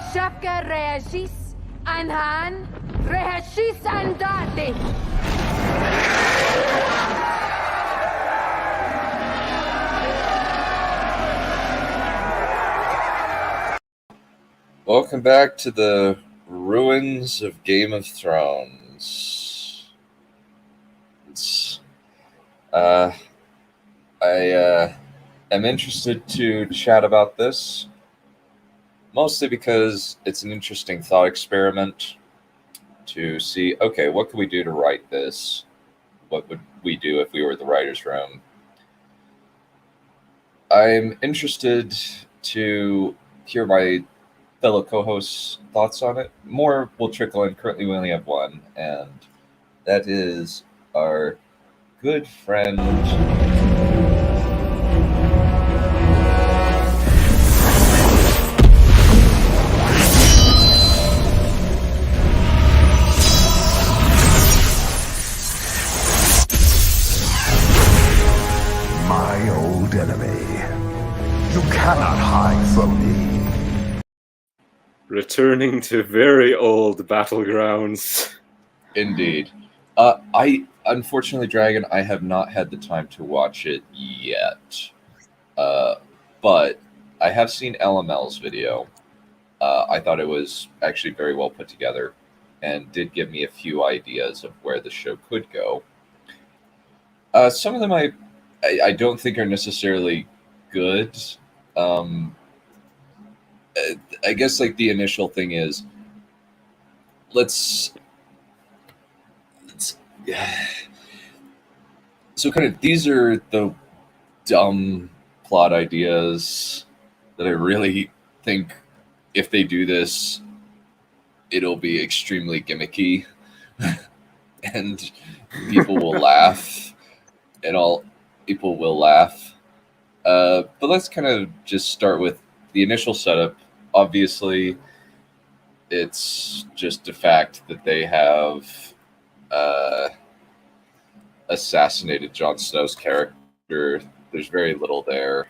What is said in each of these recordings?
Shafka reagis anhan reagis andate. Welcome back to the ruins of Game of Thrones. I am interested to chat about this, mostly because it's an interesting thought experiment to see, okay, what can we do to write this? What would we do if we were the writer's room? I'm interested to hear my fellow co-hosts' thoughts on it. More will trickle in. Currently, we only have one, and that is our good friend. My old enemy. You cannot hide from me. Returning to very old battlegrounds. Indeed. Unfortunately, Dragon, I have not had the time to watch it yet. But I have seen LML's video. I thought it was actually very well put together and did give me a few ideas of where the show could go. Some of them I don't think are necessarily good. I guess like the initial thing is let's so kind of these are the dumb plot ideas that I really think if they do this, it'll be extremely gimmicky and people will laugh and all people will laugh. But let's kind of just start with the initial setup. Obviously, it's just a fact that they have assassinated Jon Snow's character. There's very little there.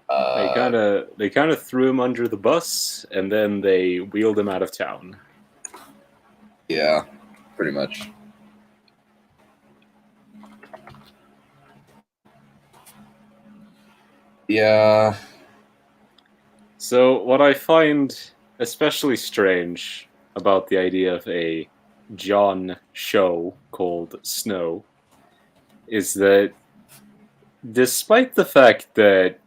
They kind of threw him under the bus, and then they wheeled him out of town. Yeah, pretty much. Yeah. So what I find especially strange about the idea of a Jon show called Snow is that despite the fact that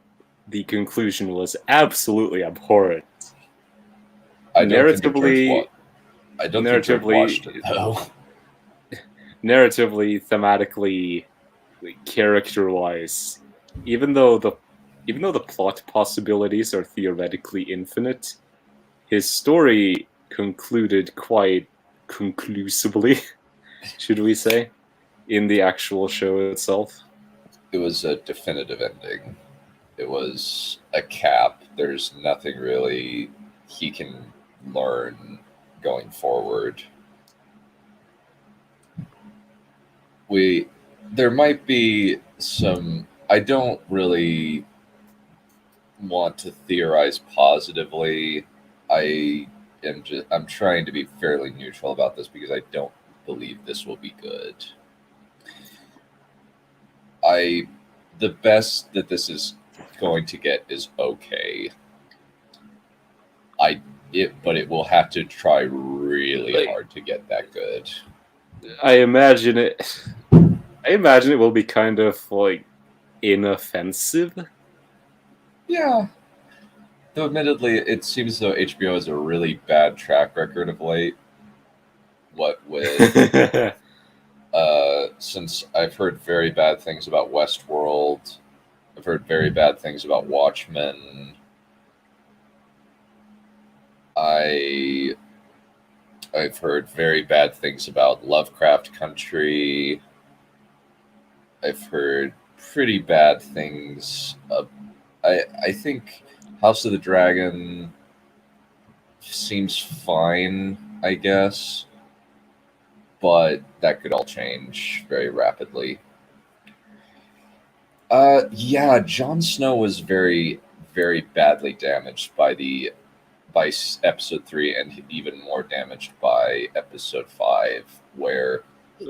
the conclusion was absolutely abhorrent, I don't narratively, think George watched it, though. narratively, thematically, character-wise, even though the plot possibilities are theoretically infinite, his story concluded quite conclusively, should we say, in the actual show itself. It was a definitive ending. It was a cap. There's nothing really he can learn going forward. There might be some. I don't really want to theorize positively. I'm trying to be fairly neutral about this because I don't believe this will be good. The best that this is going to get is okay. But it will have to try really hard to get that good. I imagine it will be kind of like inoffensive. Yeah. Though admittedly, it seems as though HBO has a really bad track record of late. What with since I've heard very bad things about Westworld, I've heard very bad things about Watchmen. I've heard very bad things about Lovecraft Country. I've heard pretty bad things. I think House of the Dragon seems fine, I guess, but that could all change very rapidly. Yeah, Jon Snow was very, very badly damaged by the by episode 3 and even more damaged by episode 5, where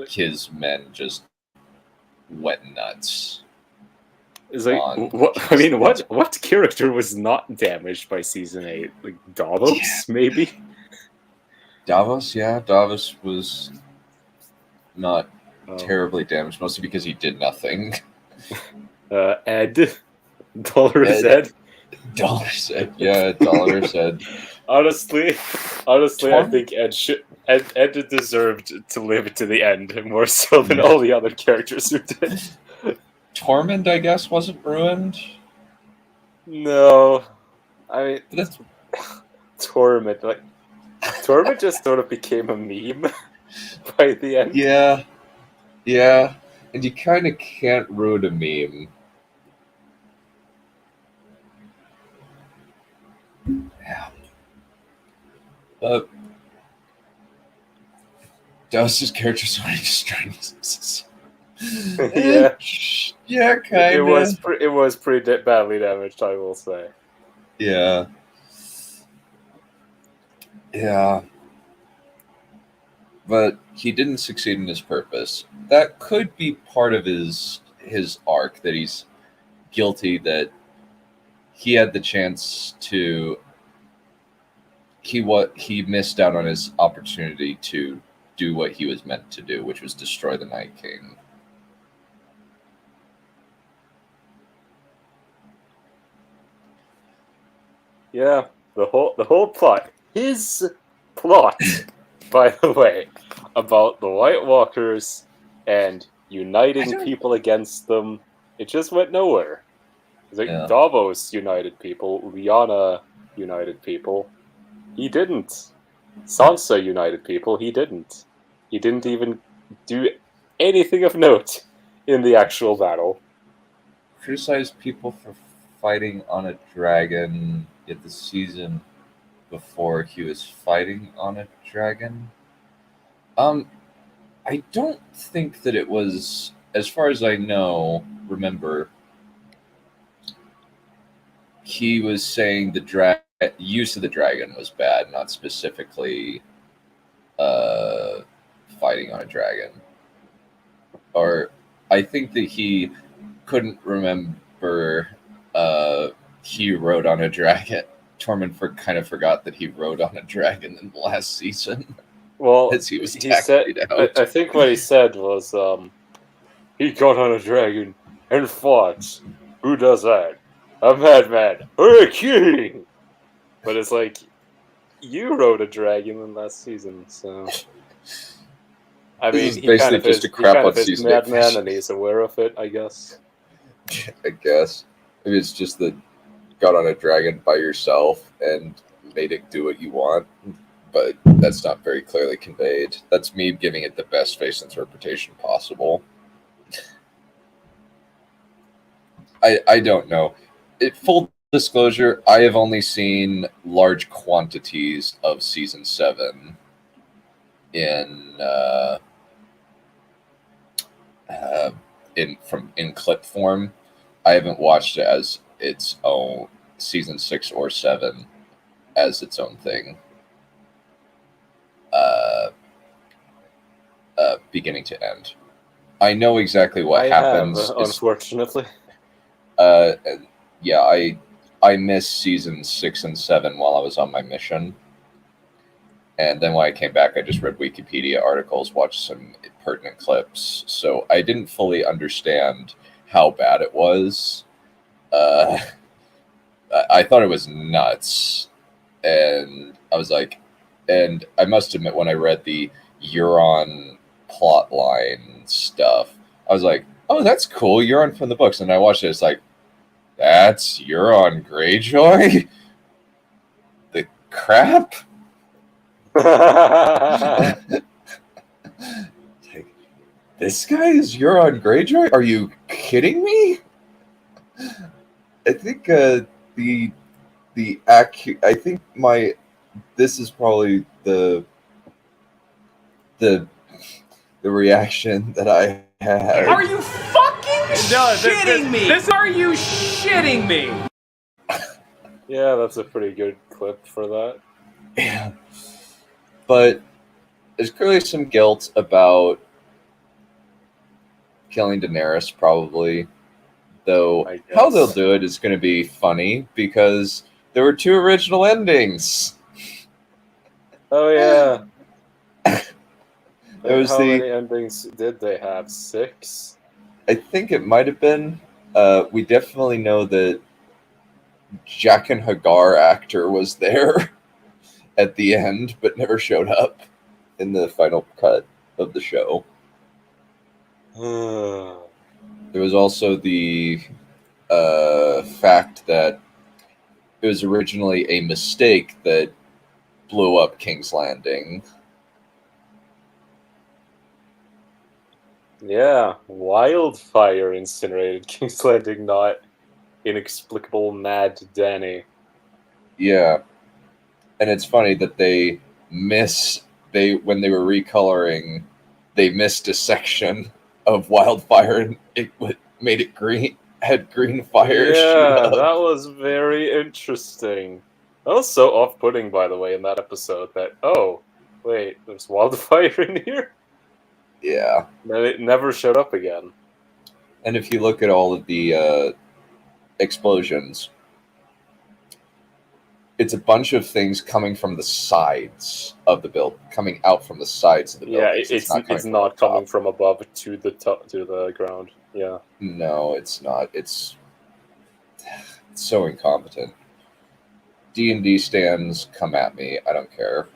his men just went nuts. It's like, what character was not damaged by season 8? Like Davos, maybe? Davos was not terribly damaged, mostly because he did nothing. Ed. Dolores Ed. Dolores Ed, yeah, Dolores Ed. Honestly, I think Ed deserved to live to the end more so than all the other characters who did. Tormund, I guess, wasn't ruined. No, I mean That's Tormund. Like Tormund just sort of became a meme by the end. Yeah, and you kind of can't ruin a meme. Yeah. But Dus's character's already just Yeah. Yeah, kind of. It was pretty badly damaged, I will say. Yeah. But he didn't succeed in his purpose. That could be part of his arc, that he's guilty that he had the chance to. He missed out on his opportunity to do what he was meant to do, which was destroy the Night King. Yeah, the whole plot. His plot, by the way, about the White Walkers and uniting people against them, it just went nowhere. It's like Davos united people, Lyanna united people. He didn't. Sansa united people. He didn't. He didn't even do anything of note in the actual battle. Criticized people for fighting on a dragon yet the season before he was fighting on a dragon. I don't think that it was, as far as I remember, he was saying the use of the dragon was bad, not specifically fighting on a dragon. Or I think that he couldn't remember he rode on a dragon. Tormund kind of forgot that he rode on a dragon in the last season. Well, as he was out. I think what he said was, he got on a dragon and fought. Who does that? A madman or a king? But it's like, you rode a dragon in last season, so. I mean, he kind of just a crap on is madman, and he's aware of it, I guess. I guess. Maybe it's just that got on a dragon by yourself and made it do what you want, but that's not very clearly conveyed. That's me giving it the best face interpretation possible. I don't know. Full disclosure, I have only seen large quantities of season 7 in clip form. I haven't watched it as its own season 6 or 7 as its own thing, beginning to end. I know exactly what happens. Unfortunately. Yeah, I missed season 6 and 7 while I was on my mission. And then when I came back, I just read Wikipedia articles, watched some pertinent clips. So I didn't fully understand how bad it was. I thought it was nuts. And I was like, and I must admit, when I read the Euron plotline stuff, I was like, oh, that's cool. Euron from the books. And I watched it. It's like, that's Euron Greyjoy? The crap? This guy is Euron Greyjoy? Are you kidding me? I think this is probably the reaction that I had. Are you fucking shitting me? Are you shitting me? Yeah, that's a pretty good clip for that. Yeah. But there's clearly some guilt about killing Daenerys, probably. Though I how guess. they'll do it is going to be funny because there were 2 original endings. Oh yeah. There was How the. many endings did they have? 6? I think it might have been. We definitely know that Jack and Hagar actor was there at the end, but never showed up in the final cut of the show. There was also the fact that it was originally a mistake that blew up King's Landing. Yeah, wildfire incinerated King's Landing, not inexplicable mad Danny. Yeah. And it's funny that when they were recoloring, they missed a section of wildfire and it made it green, had green fire shoot Yeah, up. that was very interesting. That was so off-putting, by the way, in that episode. That wait, there's wildfire in here. Yeah. And it never showed up again. And if you look at all of the explosions, it's a bunch of things coming from the sides of the build, coming out from the sides of the building. Yeah, it's not coming from above to the top to the ground. Yeah. No, it's not. It's so incompetent. D&D stands, come at me. I don't care.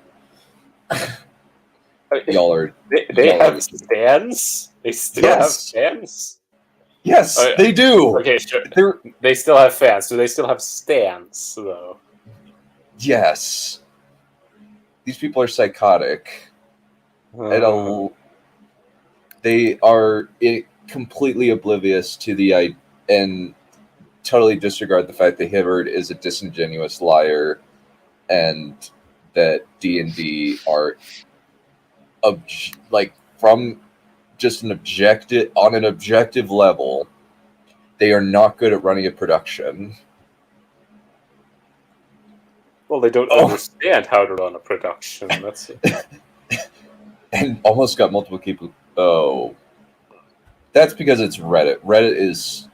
Y'all are. They y'all have are- stands. They still have stands. Yes, Oh, yeah. they do. Okay, sure. They're They still have fans. Do they still have stands though? yes. These people are psychotic. They are completely oblivious to the and totally disregard the fact that Hibbard is a disingenuous liar, and that D&D are from just an objective level, they are not good at running a production. Well, they don't understand how to run a production. That's And almost got multiple people. Oh, that's because it's Reddit. Reddit is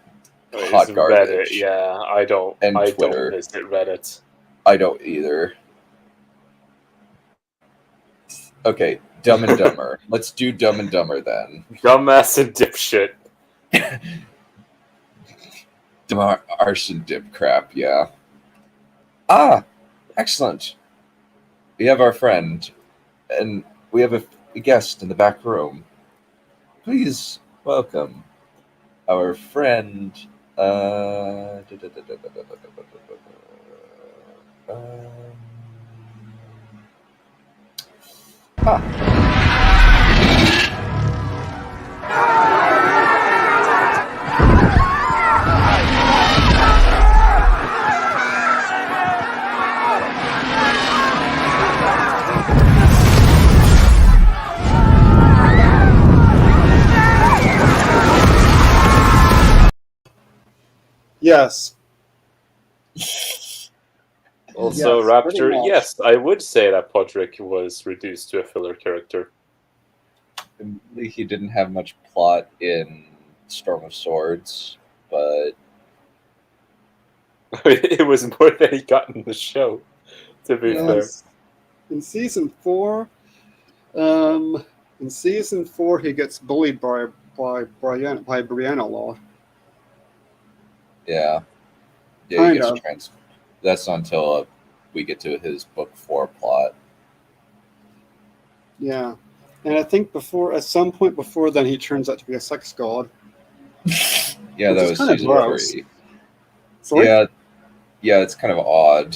hot It's garbage. Reddit, yeah, I don't. And I Twitter. don't visit Reddit. I don't either. Okay, Dumb and Dumber. Let's do Dumb and Dumber then. Dumbass and dipshit. Arson dip crap, yeah. Ah, excellent. We have our friend, and we have a guest in the back room. Please welcome our friend. Yes. Also, Yes, Raptor, pretty much. yes, I would say that Podrick was reduced to a filler character. He didn't have much plot in Storm of Swords, but It was more than he got in the show, to be fair. Yes. In season 4, he gets bullied by Brianna a lot. yeah, he Kind gets of. That's until we get to his book 4 plot. Yeah. And I think at some point before then, he turns out to be a sex god. Yeah, Which that is was kind of season gross. 3. Sorry? Yeah, it's kind of odd.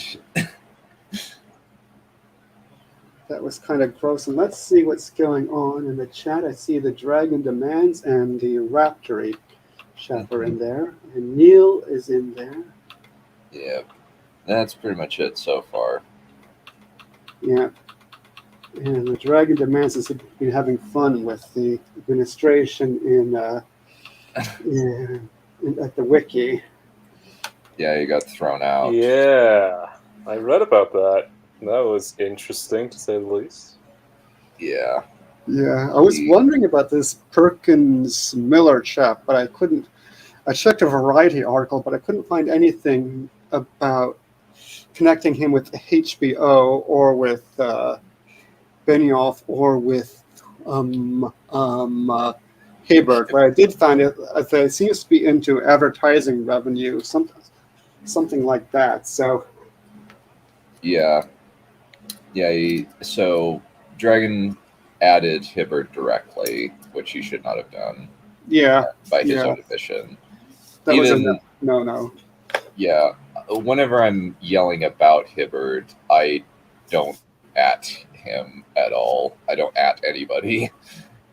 That was kind of gross. And let's see what's going on in the chat. I see the Dragon Demands and the Raptory chap are in there. And Neil is in there. Yeah, that's pretty much it so far. Yeah. And the Dragon Demands has been having fun with the administration at the wiki. Yeah, he got thrown out. Yeah, I read about that. That was interesting, to say the least. Yeah. Yeah, I was wondering about this Perkins Miller chap, but I couldn't. I checked a Variety article, but I couldn't find anything about connecting him with HBO or with Benioff or with Hibbert. But I did find it that it seems to be into advertising revenue, something like that. So Yeah. So Dragon added Hibbert directly, which he should not have done yeah, by his yeah, own admission. that was Even a no. yeah, whenever I'm yelling about Hibbert, I don't at him at all. I don't at anybody.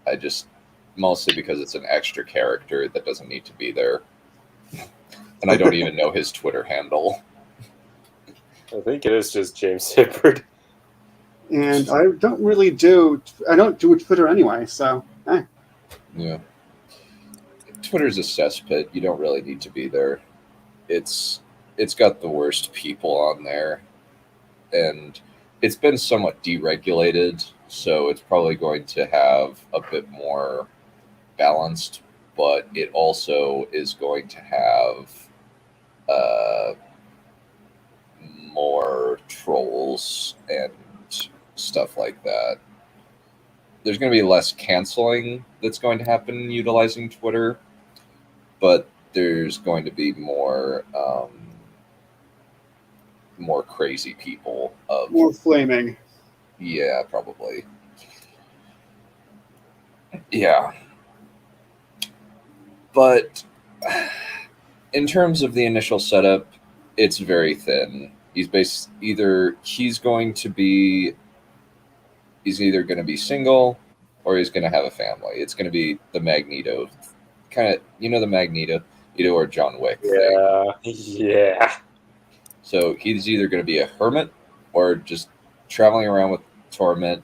I just mostly because it's an extra character that doesn't need to be there, and I don't even know his Twitter handle. I think it is just James Hibbert. And I don't do Twitter anyway, so Yeah, Twitter's a cesspit. You don't really need to be there. It's got the worst people on there, and it's been somewhat deregulated, so it's probably going to have a bit more balanced, but it also is going to have more trolls and stuff like that. There's going to be less canceling that's going to happen utilizing Twitter, but there's going to be more crazy people. more flaming. Yeah, probably. Yeah. But in terms of the initial setup, it's very thin. He's either going to be single or he's going to have a family. It's going to be the Magneto kind of, the Magneto or John Wick thing. Yeah. So he's either going to be a hermit or just traveling around with Torment,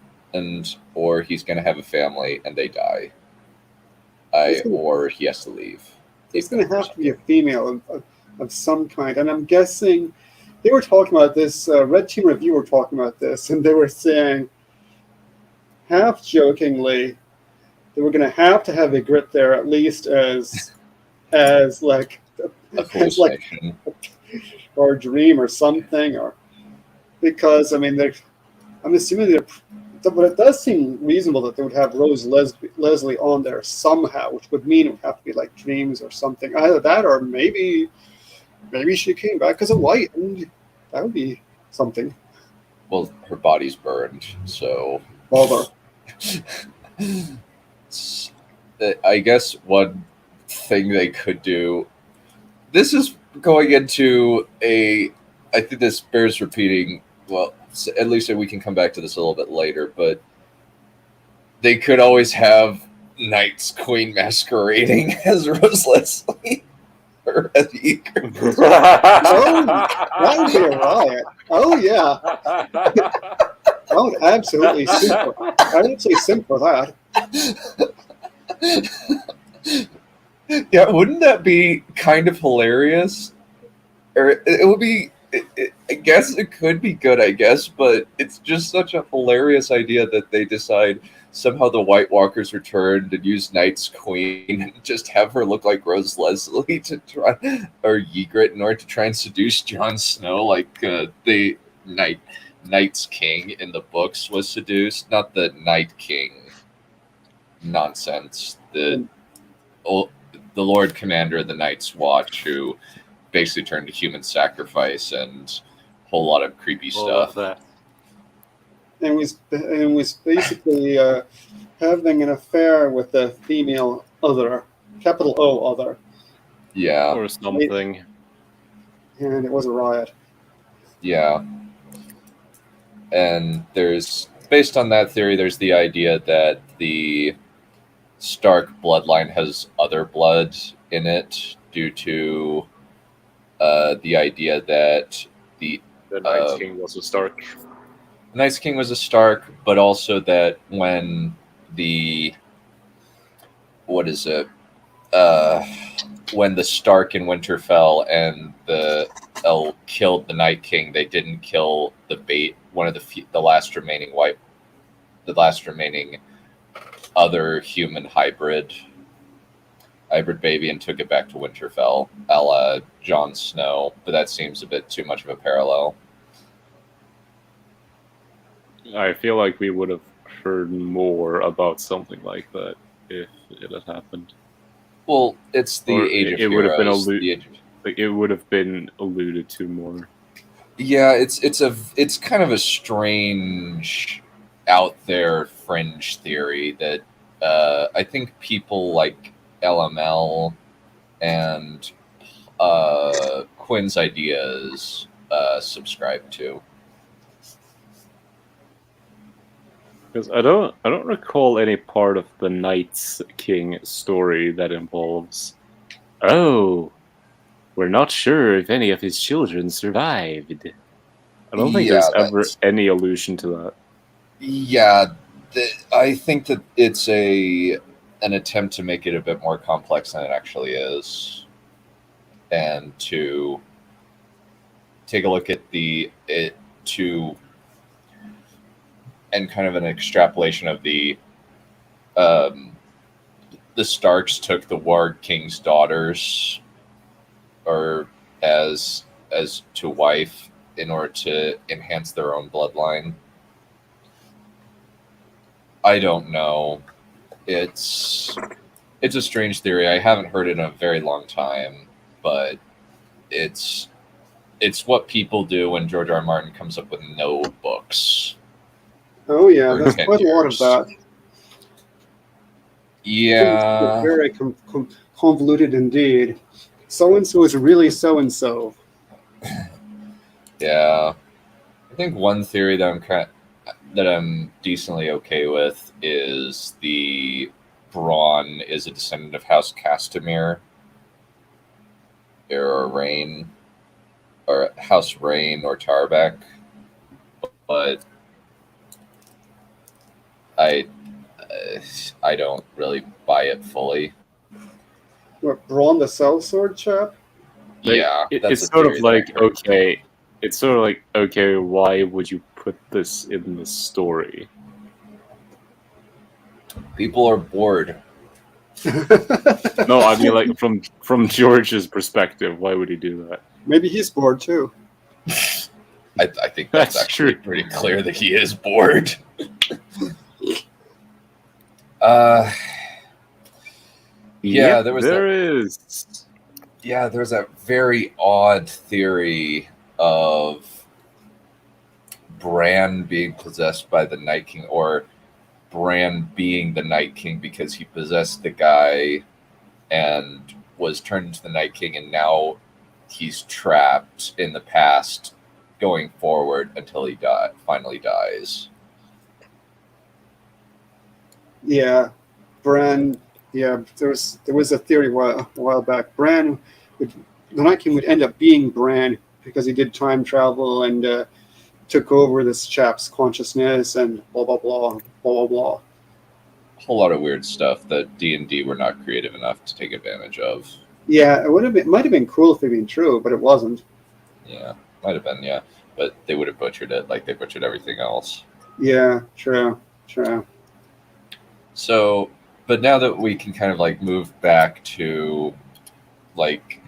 or he's going to have a family and they die. Or he has to leave. It's going to have to be a female of some kind, and I'm guessing they were talking about this. Red Team Review were talking about this, and they were saying, half jokingly, they were going to have a grit there at least as like or a dream or something, or because I mean I'm assuming but it does seem reasonable that they would have Rose Leslie on there somehow, which would mean it would have to be like dreams or something. Either that, or maybe she came back as a white, and that would be something. Well, her body's burned, so. Bother. I guess one thing they could do. This is going into I think this bears repeating. Well, at least we can come back to this a little bit later, but they could always have Knight's Queen masquerading as Rose Leslie or as Egret. That would be a riot. Oh yeah, I would absolutely simp. I would say simp for that. Yeah, wouldn't that be kind of hilarious? Or it would be. I guess it could be good, but it's just such a hilarious idea that they decide somehow the White Walkers returned and use Knight's Queen and just have her look like Rose Leslie or Ygritte in order to try and seduce Jon Snow, like the Night's King in the books was seduced, not the Night King nonsense. The Lord Commander of the Night's Watch, who basically turned to human sacrifice and a whole lot of creepy stuff. And was basically having an affair with a female other, capital O other. Yeah. Or something. And it was a riot. Yeah. And based on that theory, there's the idea that the Stark bloodline has other blood in it due to the idea that the Night King was a Stark. The Night King was a Stark, but also that when the when the Stark in Winterfell and the killed the Night King, they didn't kill one of the last remaining other human hybrid baby, and took it back to Winterfell, a la Jon Snow. But that seems a bit too much of a parallel. I feel like we would have heard more about something like that if it had happened. Well, it's the Age of Heroes. It would have been alluded to more. Yeah, it's kind of a strange, out there fringe theory that I think people like LML and Quinn's Ideas subscribe to. Because I don't recall any part of the Night's King story that involves, oh, we're not sure if any of his children survived. I don't think there's ever any allusion to that. Yeah, I think that it's an attempt to make it a bit more complex than it actually is, and to take a look at and kind of an extrapolation of the Starks took the Warg King's daughters, or as to wife, in order to enhance their own bloodline. I don't know. It's a strange theory. I haven't heard it in a very long time, but it's what people do when George R. R. Martin comes up with no books. Oh yeah, there's quite a lot of that. Yeah. It's very convoluted indeed. So-and-so is really so-and-so. Yeah. I think one theory that I'm decently okay with is the Bronn is a descendant of House Castamere, or Rain, or House Rain, or Tarbeck, but I don't really buy it fully. What, Bronn the Sellsword chap? Yeah, it's sort of like, okay. It's sort of like, okay, why would you put this in the story? People are bored. No, I mean, like, from George's perspective, why would he do that? Maybe he's bored too. I think that's actually true. Pretty clear that he is bored. Yeah, there's a very odd theory of Bran being possessed by the Night King, or Bran being the Night King because he possessed the guy and was turned into the Night King, and now he's trapped in the past going forward until he finally dies. Yeah, Bran. Yeah, there was a theory a while back. The Night King would end up being Bran because he did time travel and took over this chap's consciousness and blah blah blah blah blah blah. A whole lot of weird stuff that D&D were not creative enough to take advantage of. Yeah, it might have been cool if it had been true, but it wasn't. Yeah, might have been. Yeah, but they would have butchered it like they butchered everything else. Yeah, true. So, but now that we can kind of like move back to like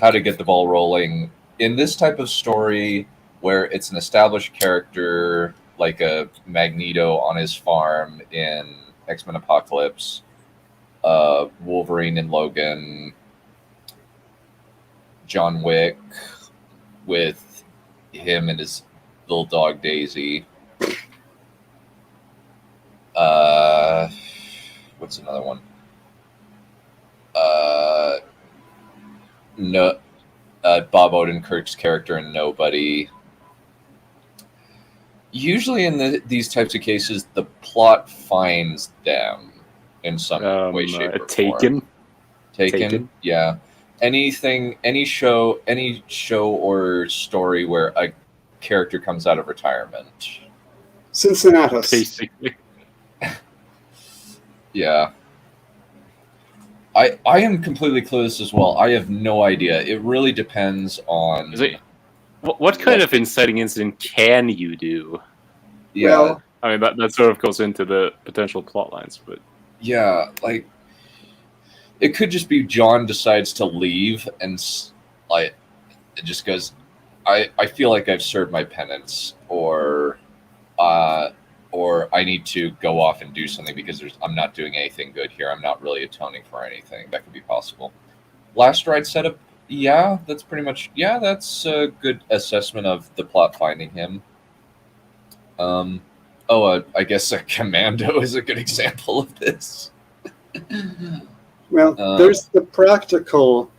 how to get the ball rolling in this type of story where it's an established character like a Magneto on his farm in X-Men Apocalypse, Wolverine and Logan, John Wick with him and his little dog Daisy. What's another one? Bob Odenkirk's character in Nobody. Usually in these types of cases, the plot finds them in some way, shape, or Taken. form. Taken, yeah. Any show or story where a character comes out of retirement. Cincinnatus. Basically. Yeah. I am completely clueless as well. I have no idea. It really depends on. What kind of inciting incident can you do? Yeah, Well, I mean, that sort of goes into the potential plot lines, but yeah, like it could just be John decides to leave and like it just goes. I feel like I've served my penance, or I need to go off and do something because I'm not doing anything good here. I'm not really atoning for anything. That could be possible. Last ride setup, yeah, that's pretty much that's a good assessment of the plot finding him. I guess a commando is a good example of this. well, there's the practical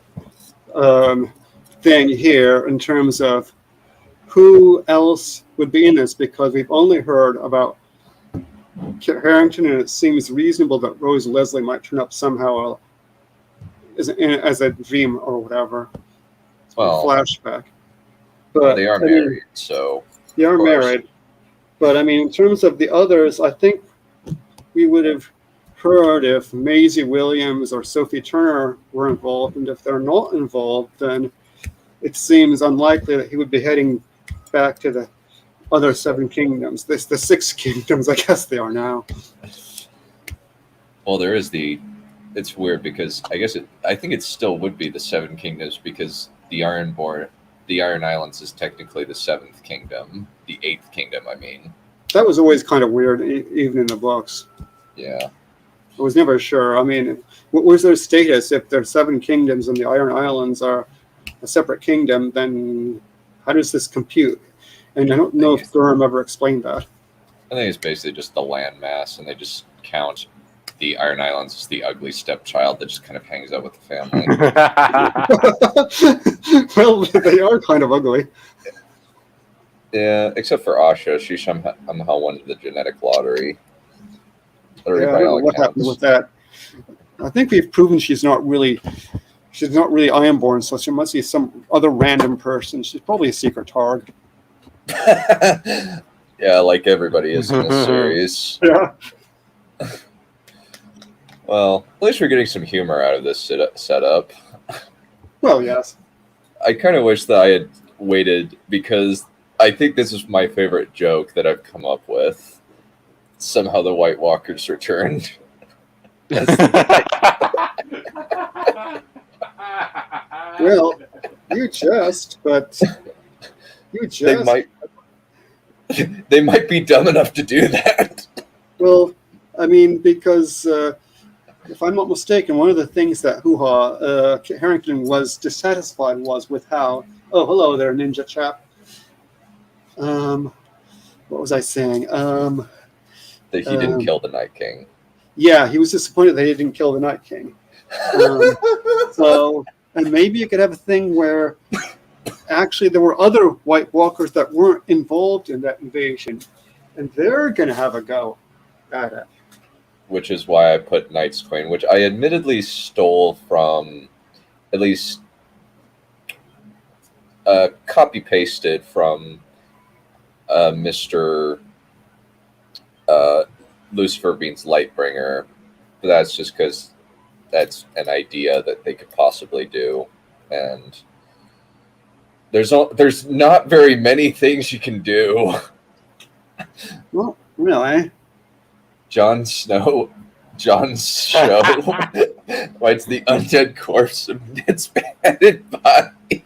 thing here in terms of who else would be in this, because we've only heard about Kit Harington, and it seems reasonable that Rose Leslie might turn up somehow as a dream or whatever. Well, flashback. But they are married, so they are married. But I mean, in terms of the others, I think we would have heard if Maisie Williams or Sophie Turner were involved, and if they're not involved, then it seems unlikely that he would be heading back to the other 7 kingdoms. The 6 kingdoms, I guess they are now. Well, there is it's weird because I think it still would be the 7 kingdoms, because the Iron Islands is technically the 7th kingdom, the 8th kingdom, I mean. That was always kind of weird, even in the books. Yeah. I was never sure. I mean, what was their status? If there's 7 kingdoms and the Iron Islands are a separate kingdom, then how does this compute? And I don't know if Durham ever explained that. I think it's basically just the land mass, and they just count the Iron Islands as the ugly stepchild that just kind of hangs out with the family. Well, they are kind of ugly. Yeah, except for Asha. She somehow won the genetic lottery. Yeah, I don't know what happened with that. I think we've proven she's not really Ironborn, so she must be some other random person. She's probably a secret target. Yeah, like everybody is in this series. Yeah. Well, at least we're getting some humor out of this setup. Well, yes. I kind of wish that I had waited, because I think this is my favorite joke that I've come up with. Somehow the White Walkers returned. Well, They might be dumb enough to do that. Well, I mean, because if I'm not mistaken, one of the things that Kit Harington was dissatisfied with how. Oh, hello there, ninja chap. What was I saying? That he didn't kill the Night King. Yeah, he was disappointed that he didn't kill the Night King. And maybe you could have a thing where actually there were other White Walkers that weren't involved in that invasion, and they're going to have a go at it. Which is why I put Knight's Queen, which I admittedly stole from, at least copy-pasted from Mr. Lucifer Bean's Lightbringer. But that's just because that's an idea that they could possibly do. And there's not very many things you can do. Well, really? John's show fights the undead corpse of Ned's beheaded body.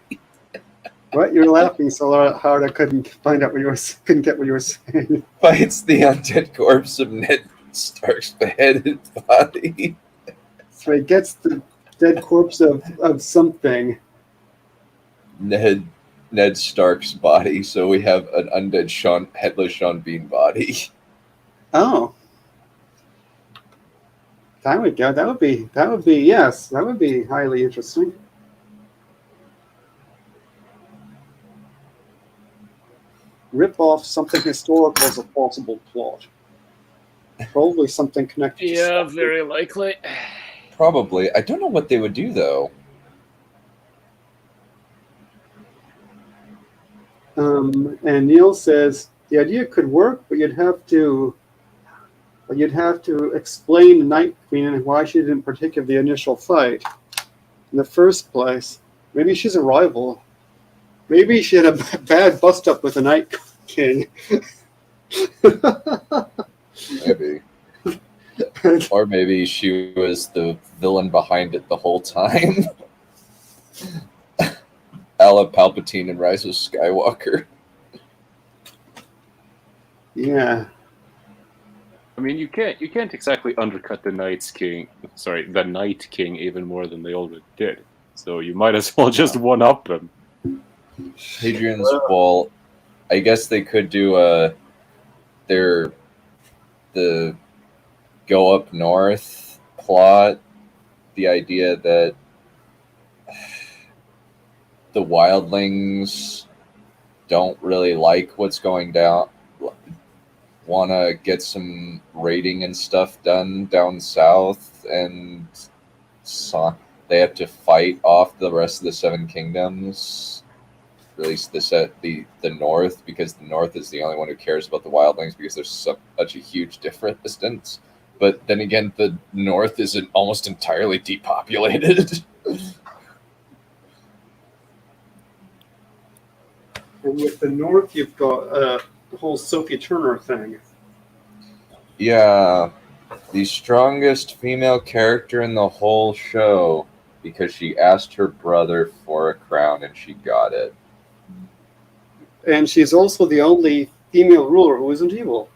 What? You're laughing so hard I couldn't get what you were saying. Fights the undead corpse of Ned Stark's beheaded body. So he gets the dead corpse of something. Ned Stark's body. So we have an undead headless Sean Bean body. Oh. That would go. That would be yes. That would be highly interesting. Rip off something historical as a possible plot. Probably something connected. Yeah, very likely. Probably. I don't know what they would do though. And Neil says the idea could work, but you'd have to But you'd have to explain the Night Queen and why she didn't partake of the initial fight in the first place. Maybe she's a rival. Maybe she had a bad bust-up with the Night King. Maybe. Or maybe she was the villain behind it the whole time. A la Palpatine in Rise of Skywalker. Yeah. I mean, you can't exactly undercut the Night King even more than they already did. So you might as well just one-up them. Hadrian's Wall. I guess they could do the go up north plot. The idea that the wildlings don't really like what's going down. Want to get some raiding and stuff done down south, and so they have to fight off the rest of the Seven Kingdoms. At least the north, because the north is the only one who cares about the wildlings because there's such a huge difference. But then again, the north is almost entirely depopulated. And with the North, you've got the whole Sophie Turner thing. Yeah, the strongest female character in the whole show because she asked her brother for a crown and she got it. And she's also the only female ruler who isn't evil.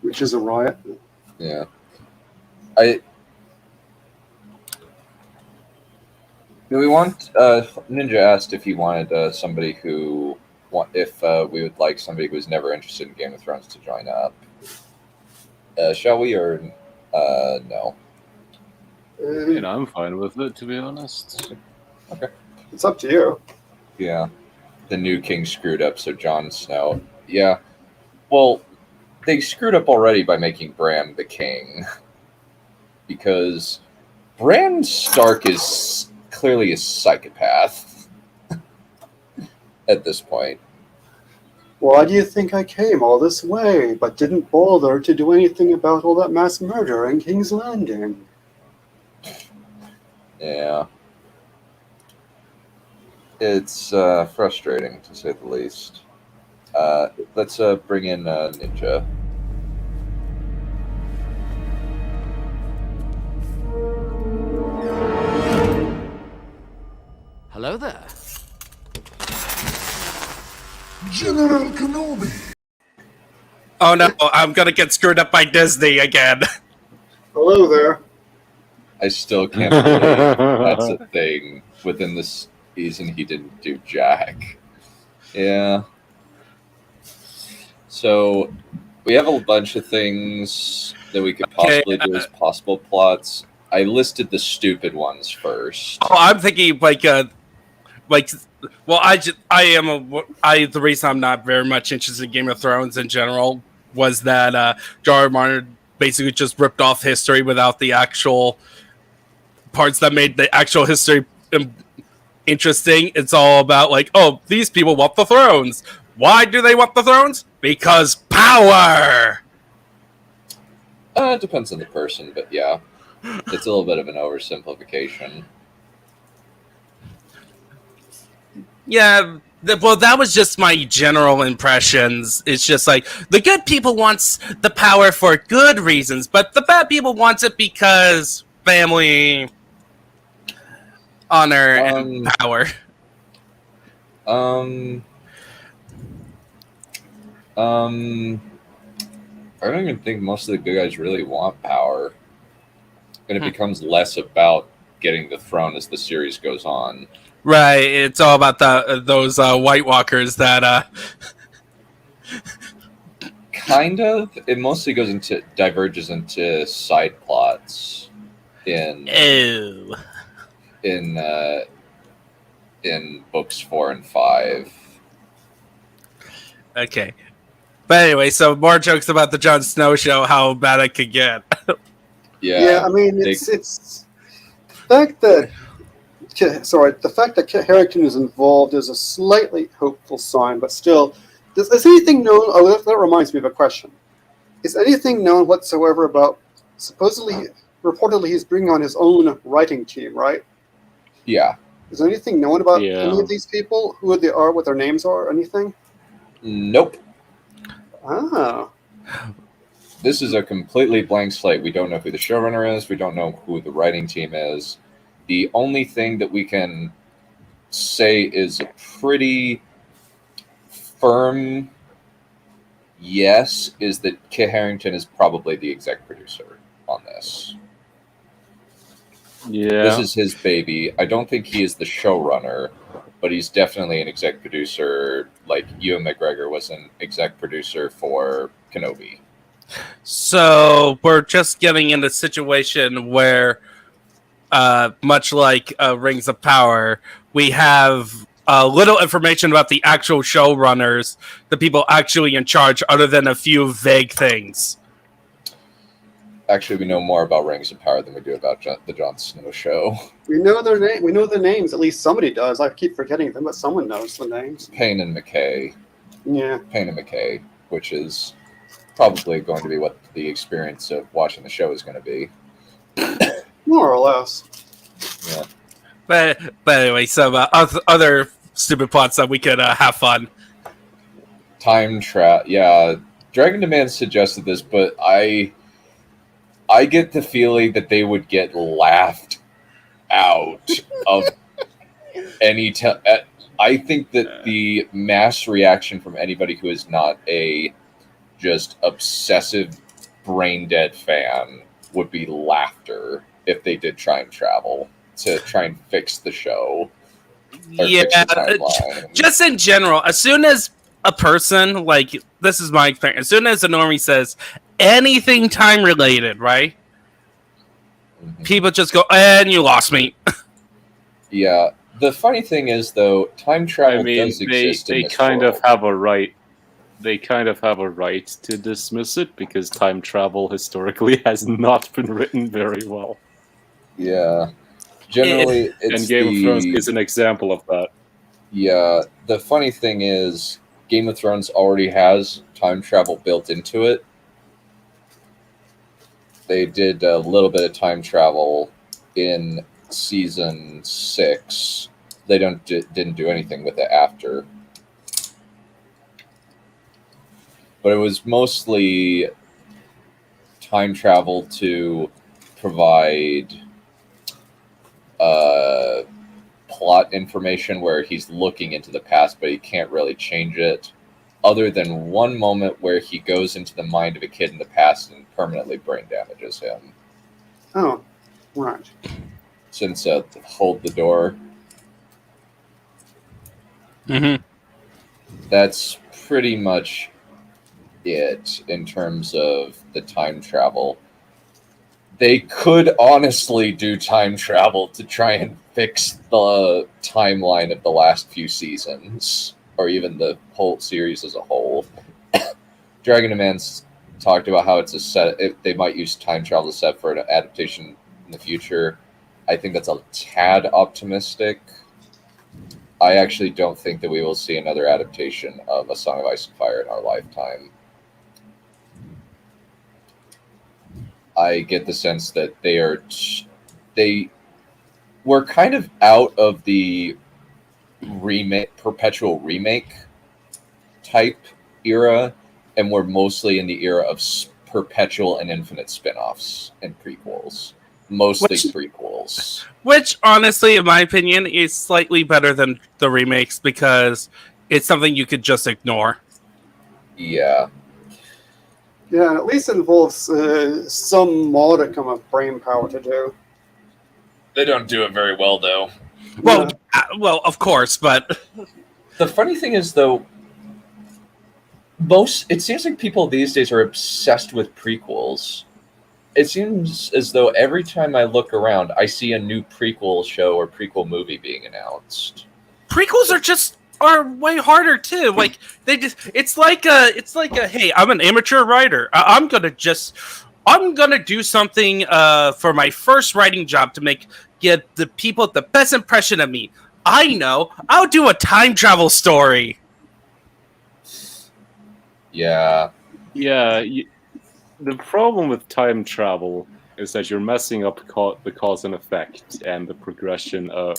Which is a riot. Yeah. We want Ninja asked if he wanted somebody who we would like somebody who's never interested in Game of Thrones to join up. Shall we or no? I'm fine with it, to be honest. Okay. It's up to you. Yeah. The new king screwed up, so Jon Snow. Yeah. Well, they screwed up already by making Bran the king. Because Bran Stark is clearly a psychopath at this point. Why do you think I came all this way, but didn't bother to do anything about all that mass murder in King's Landing? Yeah. It's frustrating, to say the least. Let's bring in Ninja. Hello there. General Kenobi. Oh no, I'm gonna get screwed up by Disney again. Hello there. I still can't believe that's a thing. Within this season, he didn't do Jack. Yeah. So, we have a bunch of things that we could possibly do as possible plots. I listed the stupid ones first. Oh, I'm thinking the reason I'm not very much interested in Game of Thrones in general was that George R. R. Martin basically just ripped off history without the actual parts that made the actual history interesting. It's all about these people want the thrones. Why do they want the thrones? Because power! It depends on the person, but yeah. It's a little bit of an oversimplification. Yeah, that was just my general impressions. It's just the good people wants the power for good reasons, but the bad people wants it because family, honor, and power. I don't even think most of the good guys really want power. And it becomes less about getting the throne as the series goes on. Right, it's all about those White Walkers that... Kind of. It mostly diverges into side plots in books 4 and 5. Okay. But anyway, so more jokes about the Jon Snow show, how bad it could get. Yeah, I mean, it's the fact that the fact that Kit Harington is involved is a slightly hopeful sign, but still, is anything known? Oh, that reminds me of a question. Is anything known whatsoever about reportedly he's bringing on his own writing team, right? Yeah. Is anything known about any of these people? Who they are, what their names are, anything? Nope. Ah. This is a completely blank slate. We don't know who the showrunner is. We don't know who the writing team is. The only thing that we can say is a pretty firm yes is that Kit Harington is probably the exec producer on this. Yeah. This is his baby. I don't think he is the showrunner, but he's definitely an exec producer, like Ewan McGregor was an exec producer for Kenobi. So we're just getting in a situation where, much like Rings of Power, we have little information about the actual showrunners, the people actually in charge, other than a few vague things. Actually, we know more about Rings of Power than we do about the Jon Snow show. We know their name. We know the names. At least somebody does. I keep forgetting them, but someone knows the names. Payne and McKay. Yeah. Payne and McKay, which is probably going to be what the experience of watching the show is going to be. More or less. Yeah. But anyway, some other stupid plots that we could have fun. Time trap. Yeah, Dragon Demand suggested this, but I get the feeling that they would get laughed out of any. I think that the mass reaction from anybody who is not a just obsessive brain dead fan would be laughter if they did time travel to try and fix the show. Yeah, just in general, as soon as a person, like, this is my experience, as soon as a normie says anything time related, right? Mm-hmm. People just go, and you lost me. Yeah. The funny thing is, though, time travel does exist in this kind world. of have a right. They kind of have a right to dismiss it because time travel historically has not been written very well. Yeah. Generally, it's and Game of Thrones is an example of that. Yeah. The funny thing is, Game of Thrones already has time travel built into it. They did a little bit of time travel in season 6. They didn't do anything with it after. But it was mostly time travel to provide plot information where he's looking into the past, but he can't really change it. Other than one moment where he goes into the mind of a kid in the past and permanently brain damages him. Oh, right. Since Hold the Door. Mm-hmm. That's pretty much it in terms of the time travel. They could honestly do time travel to try and fix the timeline of the last few seasons, or even the whole series as a whole. Dragon Demand's talked about how it's a set. They might use time travel as a set for an adaptation in the future. I think that's a tad optimistic. I actually don't think that we will see another adaptation of A Song of Ice and Fire in our lifetime. I get the sense that they were kind of out of the perpetual remake type era, and we're mostly in the era of perpetual and infinite spin-offs and prequels. Mostly prequels. Which, honestly, in my opinion, is slightly better than the remakes because it's something you could just ignore. Yeah. Yeah, and at least involves some modicum of brain power to do. They don't do it very well, though. Well, well, of course, but the funny thing is, though, it seems like people these days are obsessed with prequels. It seems as though every time I look around, I see a new prequel show or prequel movie being announced. Prequels are way harder too. Like it's like a hey, I'm an amateur writer. I'm gonna just I'm gonna do something for my first writing job to get the people the best impression of me. I know, I'll do a time travel story. Yeah. Yeah, the problem with time travel is that you're messing up the cause and effect and the progression of...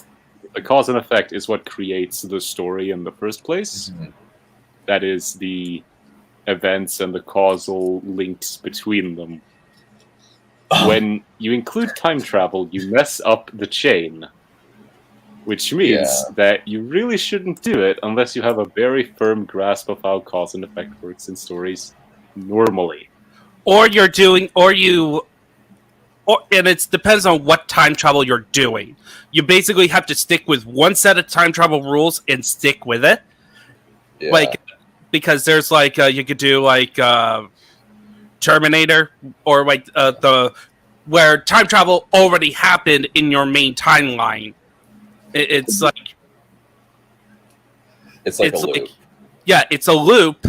The cause and effect is what creates the story in the first place. Mhm. That is the events and the causal links between them. When you include time travel, you mess up the chain. Which means that you really shouldn't do it unless you have a very firm grasp of how cause and effect works in stories normally. And it depends on what time travel you're doing. You basically have to stick with one set of time travel rules and stick with it. Yeah. Like, because there's you could do Terminator, or where time travel already happened in your main timeline. It's like a loop. It's a loop.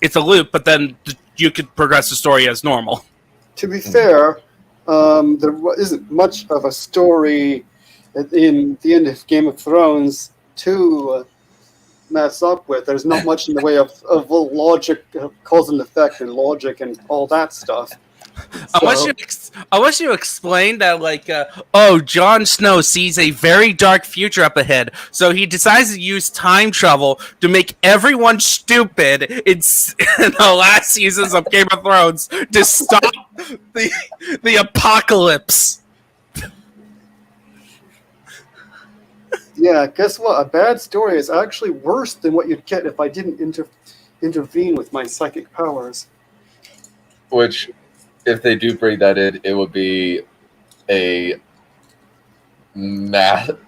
It's a loop, but then you could progress the story as normal. To be fair, there isn't much of a story in the end of Game of Thrones to mess up with. There's not much in the way of logic, cause and effect, and logic, and all that stuff. Unless you explain that, Jon Snow sees a very dark future up ahead, so he decides to use time travel to make everyone stupid in the last seasons of Game of Thrones to stop the apocalypse. Yeah, guess what? A bad story is actually worse than what you'd get if I didn't intervene with my psychic powers. Which, if they do bring that in, it would be a massive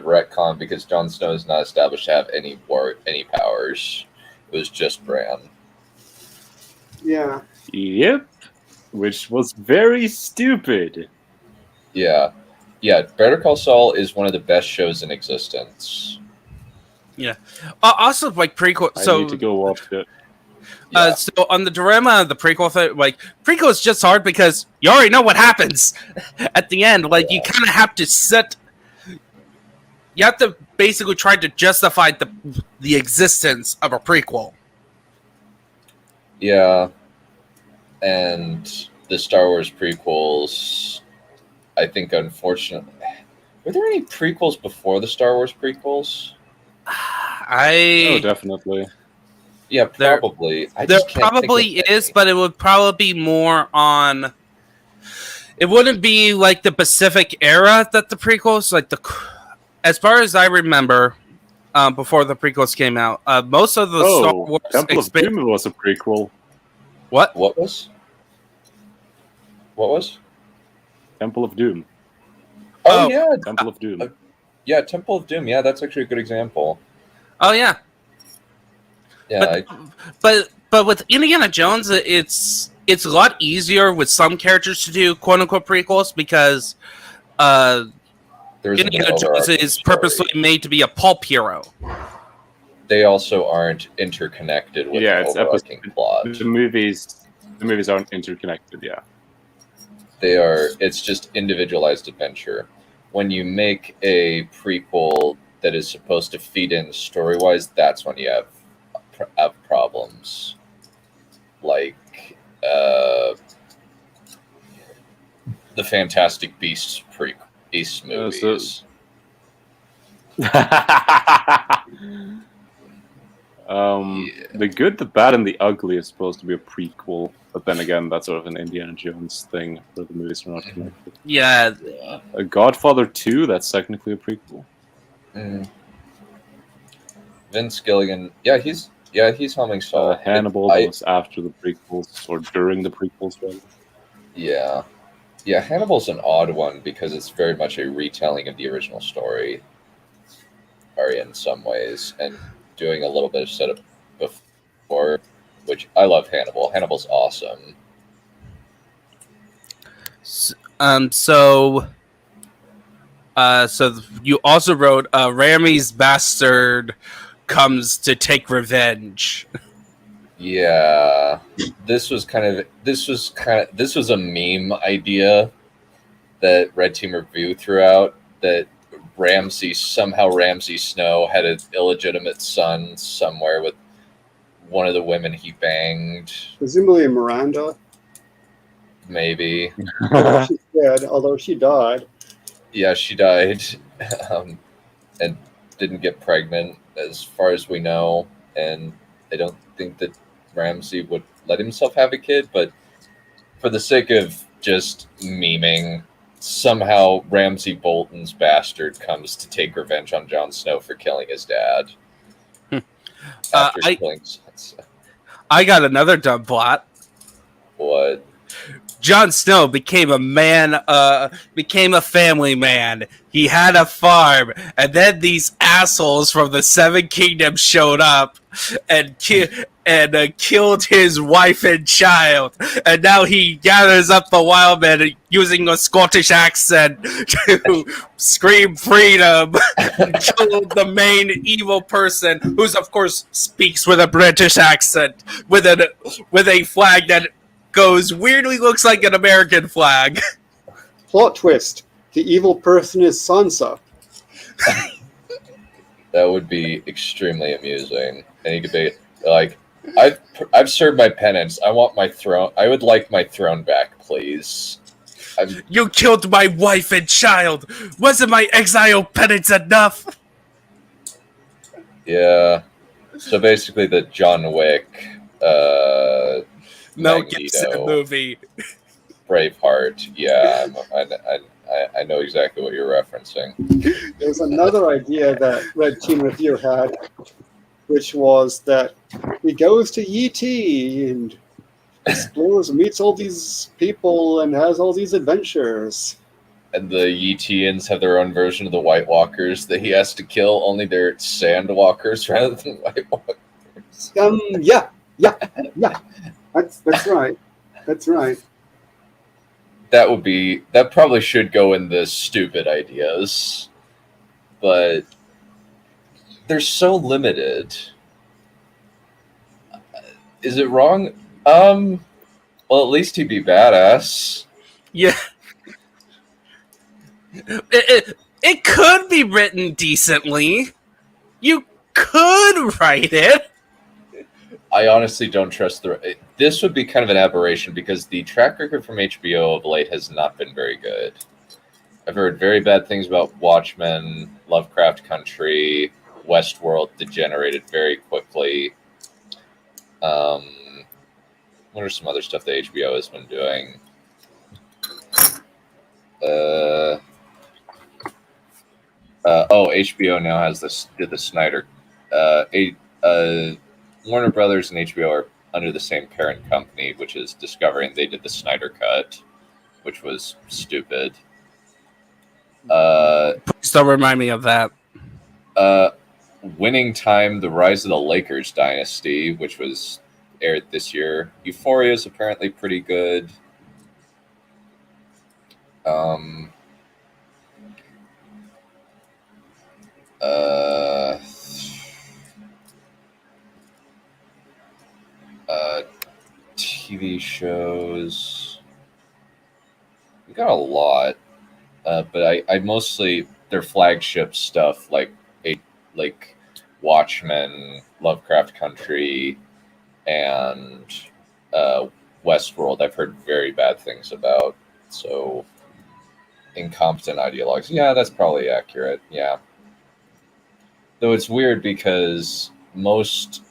retcon, because Jon Snow is not established to have any powers. It was just Bran. Yeah. Yep. Which was very stupid. Yeah. Yeah, Better Call Saul is one of the best shows in existence. Yeah. Also, prequel. I need to go watch it. Yeah. So on the dilemma of the prequel thing, prequel is just hard because you already know what happens at the end. You kind of have to you have to basically try to justify the existence of a prequel. Yeah. And the Star Wars prequels, I think, unfortunately... Were there any prequels before the Star Wars prequels? Oh, definitely. Yeah, probably. There probably is, but it would probably be more on... It wouldn't be the Pacific era that the prequels... As far as I remember, before the prequels came out, most of the Star Wars... Temple of Doom was a prequel. What? What was? Temple of Doom. Oh, yeah. Temple of Doom. Yeah, Temple of Doom. Yeah, that's actually a good example. Oh, yeah. Yeah. But with Indiana Jones, it's a lot easier with some characters to do quote-unquote prequels because Indiana Jones is purposely made to be a pulp hero. They also aren't interconnected with the overarching plot. The movies aren't interconnected, yeah. They are. It's just individualized adventure. When you make a prequel that is supposed to feed in story-wise, that's when you have problems. Like the Fantastic Beasts movies. The Good, the Bad, and the Ugly is supposed to be a prequel, but then again, that's sort of an Indiana Jones thing where the movies are not connected. Yeah. Godfather 2, that's technically a prequel. Vince Gilligan, he's helming Saul. Hannibal was after the prequels, or during the prequels, rather. Yeah. Yeah, Hannibal's an odd one because it's very much a retelling of the original story, or in some ways, and doing a little bit of setup before, which I love Hannibal. Hannibal's awesome. So you also wrote Ramy's bastard comes to take revenge. Yeah, this was a meme idea that Red Team Review threw out, that Ramsay Snow had an illegitimate son somewhere with one of the women he banged. Presumably Miranda. Maybe. She's dead, although she died. Yeah, she died, and didn't get pregnant, as far as we know. And I don't think that Ramsay would let himself have a kid, but for the sake of just memeing, somehow Ramsay Bolton's bastard comes to take revenge on Jon Snow for killing his dad. After killing Sansa. I got another dumb plot. What? Jon Snow became a man, became a family man. He had a farm, and then these assholes from the Seven Kingdoms showed up and killed his wife and child. And now he gathers up the wild men using a Scottish accent to scream freedom and kill the main evil person, who's of course speaks with a British accent with a flag that weirdly looks like an American flag. Plot twist: the evil person is Sansa. That would be extremely amusing. And he could be like, I've served my penance. I want my throne. I would like my throne back, please. You killed my wife and child. Wasn't my exile penance enough? Yeah. So basically, the John Wick, Mel Magneto, Gibson movie. Braveheart. Yeah, I know exactly what you're referencing. There's another idea that Red Team Review had, which was that he goes to Yee and explores, meets all these people, and has all these adventures. And the Yeetians have their own version of the White Walkers that he has to kill, only they're Sand Walkers rather than White Walkers. Yeah. That's right. That's right. That probably should go in the stupid ideas, but they're so limited. Is it wrong? Well, at least he'd be badass. Yeah. It could be written decently. You could write it. I honestly don't trust this would be kind of an aberration because the track record from HBO of late has not been very good. I've heard very bad things about Watchmen, Lovecraft Country, Westworld degenerated very quickly. What are some other stuff that HBO has been doing? HBO now has did the Snyder. Warner Brothers and HBO are under the same parent company, which is Discovery, and they did the Snyder Cut, which was stupid. Please don't remind me of that. Winning Time, The Rise of the Lakers Dynasty, which was aired this year. Euphoria is apparently pretty good. TV shows. We got a lot, but I mostly their flagship stuff like Watchmen, Lovecraft Country, and Westworld. I've heard very bad things about. So incompetent ideologues. Yeah, that's probably accurate. Yeah. Though it's weird because most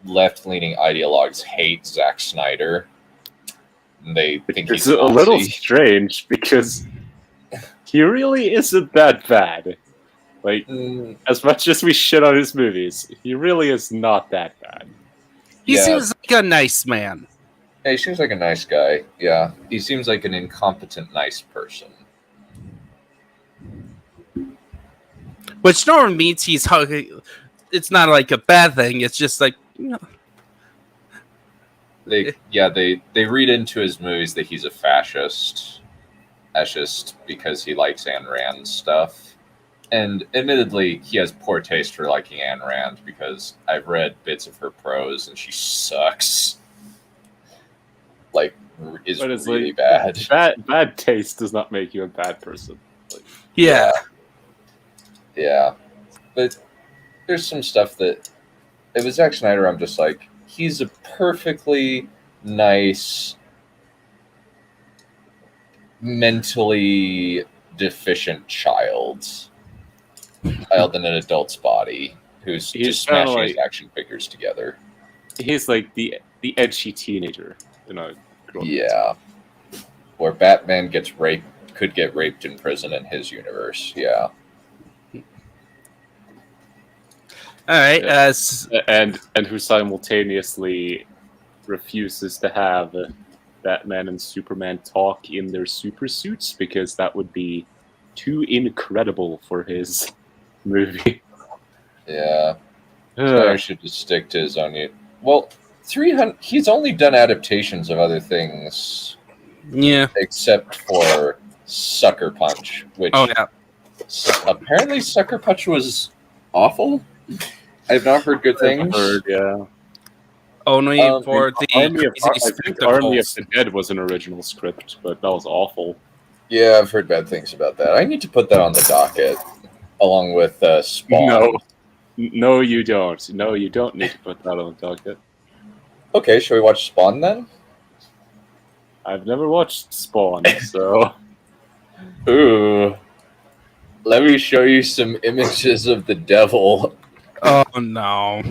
left-leaning ideologues hate Zack Snyder. They think it's he's a little strange because he really isn't that bad. Like, as much as we shit on his movies, he really is not that bad. He seems like a nice man. Yeah, he seems like a nice guy. Yeah, he seems like an incompetent, nice person. Which normally means it's not like a bad thing. It's just like, you know. They read into his movies that he's a fascist. That's just because he likes Ayn Rand stuff. And admittedly, he has poor taste for liking Ayn Rand because I've read bits of her prose and she sucks. Like, is But it's really like, bad. Bad taste does not make you a bad person. Like, Yeah. Yeah. But there's some stuff that, if it's Zack Snyder, I'm just like, he's a perfectly nice, mentally deficient child in an adult's body who's He's just smashing kinda his action figures together. he's like the edgy teenager, Yeah. Where Batman could get raped in prison in his universe. Yeah. All right. Yeah. And who simultaneously refuses to have Batman and Superman talk in their super suits because that would be too incredible for his movie. Yeah. Snyder should just stick to his own. Well, 300. He's only done adaptations of other things. Yeah. Except for Sucker Punch, which apparently Sucker Punch was awful. I've not heard good things. Yeah. Only for the Army of spectacles. the Dead was an original script, but that was awful. Yeah, I've heard bad things about that. I need to put that on the docket, along with Spawn. No, you don't. No, you don't need to put that on the docket. Okay, shall we watch Spawn then? I've never watched Spawn, so... Ooh. Let me show you some images of the devil. Oh, no.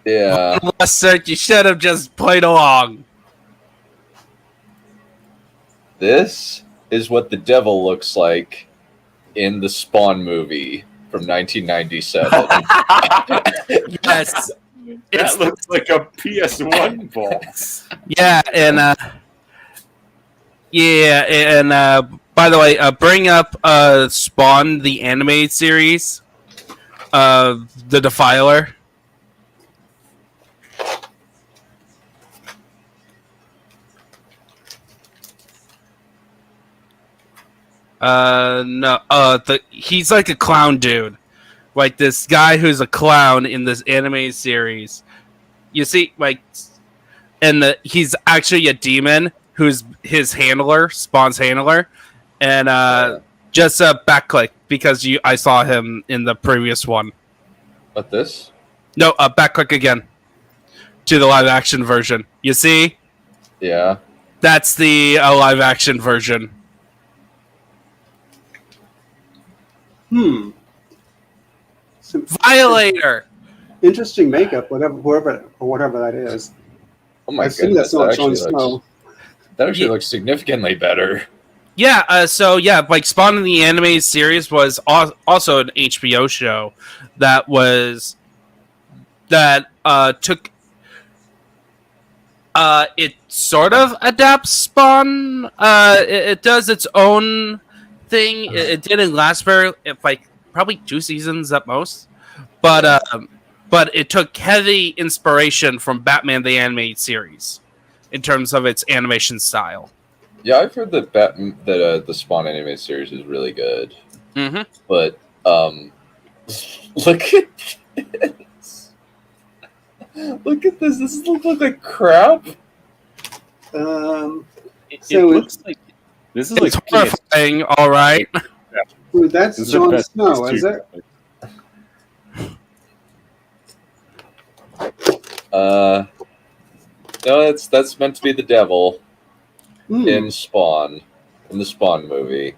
Yeah. Lester, you should have just played along. This is what the devil looks like in the Spawn movie from 1997. Yes. That looks like a PS1 boss. Yeah, and by the way, bring up Spawn, the anime series, The Defiler. He's like a clown dude. Like this guy who's a clown in this anime series. You see, like, and he's actually a demon who's his handler, Spawn's handler, and just back click because I saw him in the previous one. What this? No, back click again to the live action version. You see? Yeah. That's the live action version. Violator. Interesting makeup, whatever that is. Oh my I assume goodness, that's not Jon Snow. that actually looks significantly better. Yeah, like Spawn in the anime series was also an HBO show that took it sort of adapts Spawn. It does its own thing. It didn't last probably 2 seasons at most, but it took heavy inspiration from Batman the Animated Series in terms of its animation style. Yeah, I've heard that the Spawn anime series is really good. Mm-hmm. But look at this. Look at this. Does this look like crap? It looks like this is It's like horrifying. All right. Dude, that's Jon Snow, is it? No, that's meant to be the devil in Hmm. Spawn, in the Spawn movie.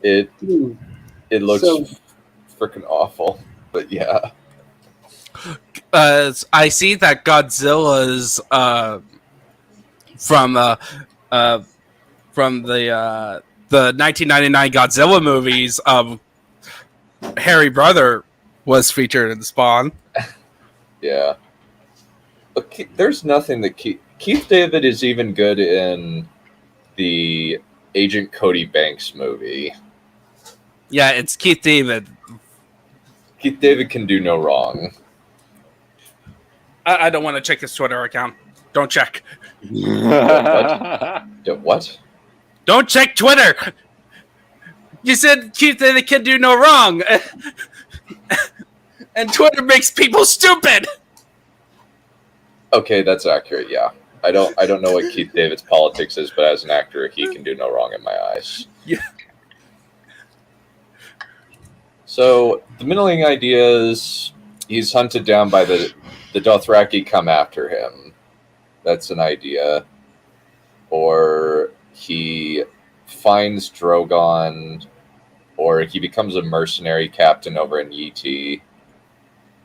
It looks freaking awful, but yeah. I see that Godzilla's from the 1999 Godzilla movies. Harry Brother was featured in Spawn. Yeah. But there's nothing that Keith David is even good in the Agent Cody Banks movie. Yeah, it's Keith David. Keith David can do no wrong. I don't want to check his Twitter account. Don't check. What? Don't check Twitter. You said Keith David can do no wrong, and Twitter makes people stupid. Okay, that's accurate. Yeah, I don't know what Keith David's politics is, but as an actor, he can do no wrong in my eyes. Yeah. So the middling idea is he's hunted down by the Dothraki come after him. That's an idea. Or he finds Drogon, or he becomes a mercenary captain over in Yeti,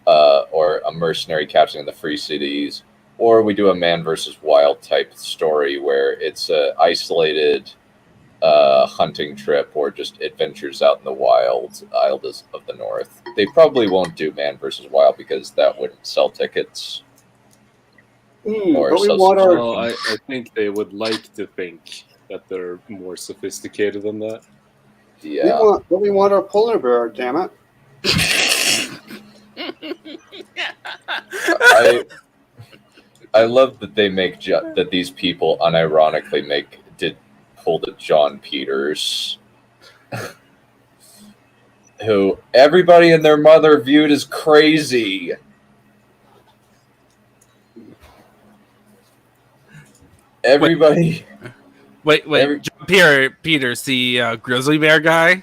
or a mercenary captain in the Free Cities, or we do a man versus wild type story where it's a isolated hunting trip or just adventures out in the wild, Isles of the North. They probably won't do man versus wild because that wouldn't sell tickets. Or but we sell want our Well, I think they would like to think that they're more sophisticated than that. Yeah. we want our polar bear. Damn it! I love that they make that these people unironically pull the John Peters, who everybody and their mother viewed as crazy. Everybody. Wait. John Peters, the grizzly bear guy.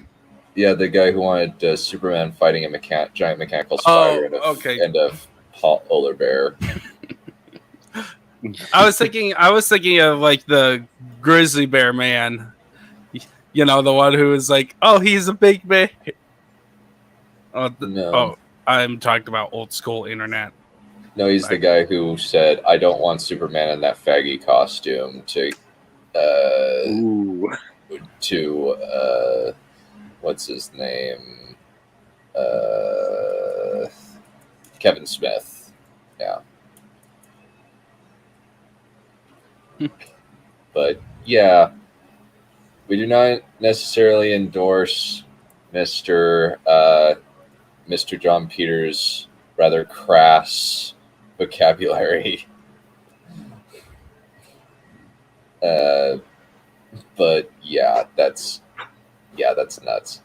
Yeah, the guy who wanted Superman fighting a giant mechanical spider and a polar bear. I was thinking of like the grizzly bear man. You know, the one who is like, oh, he's a big bear. No. I'm talking about old school internet. No, he's the guy who said, "I don't want Superman in that faggy costume." What's his name? Kevin Smith. Yeah. But yeah, we do not necessarily endorse Mr. John Peters' rather crass vocabulary. But yeah, that's nuts.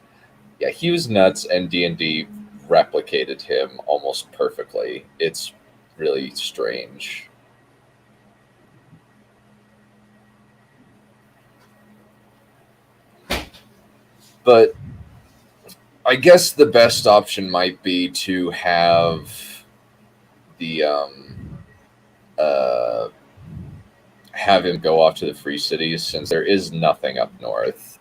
Yeah, he was nuts, and D&D replicated him almost perfectly. It's really strange. But I guess the best option might be to have the have him go off to the Free Cities, since there is nothing up north.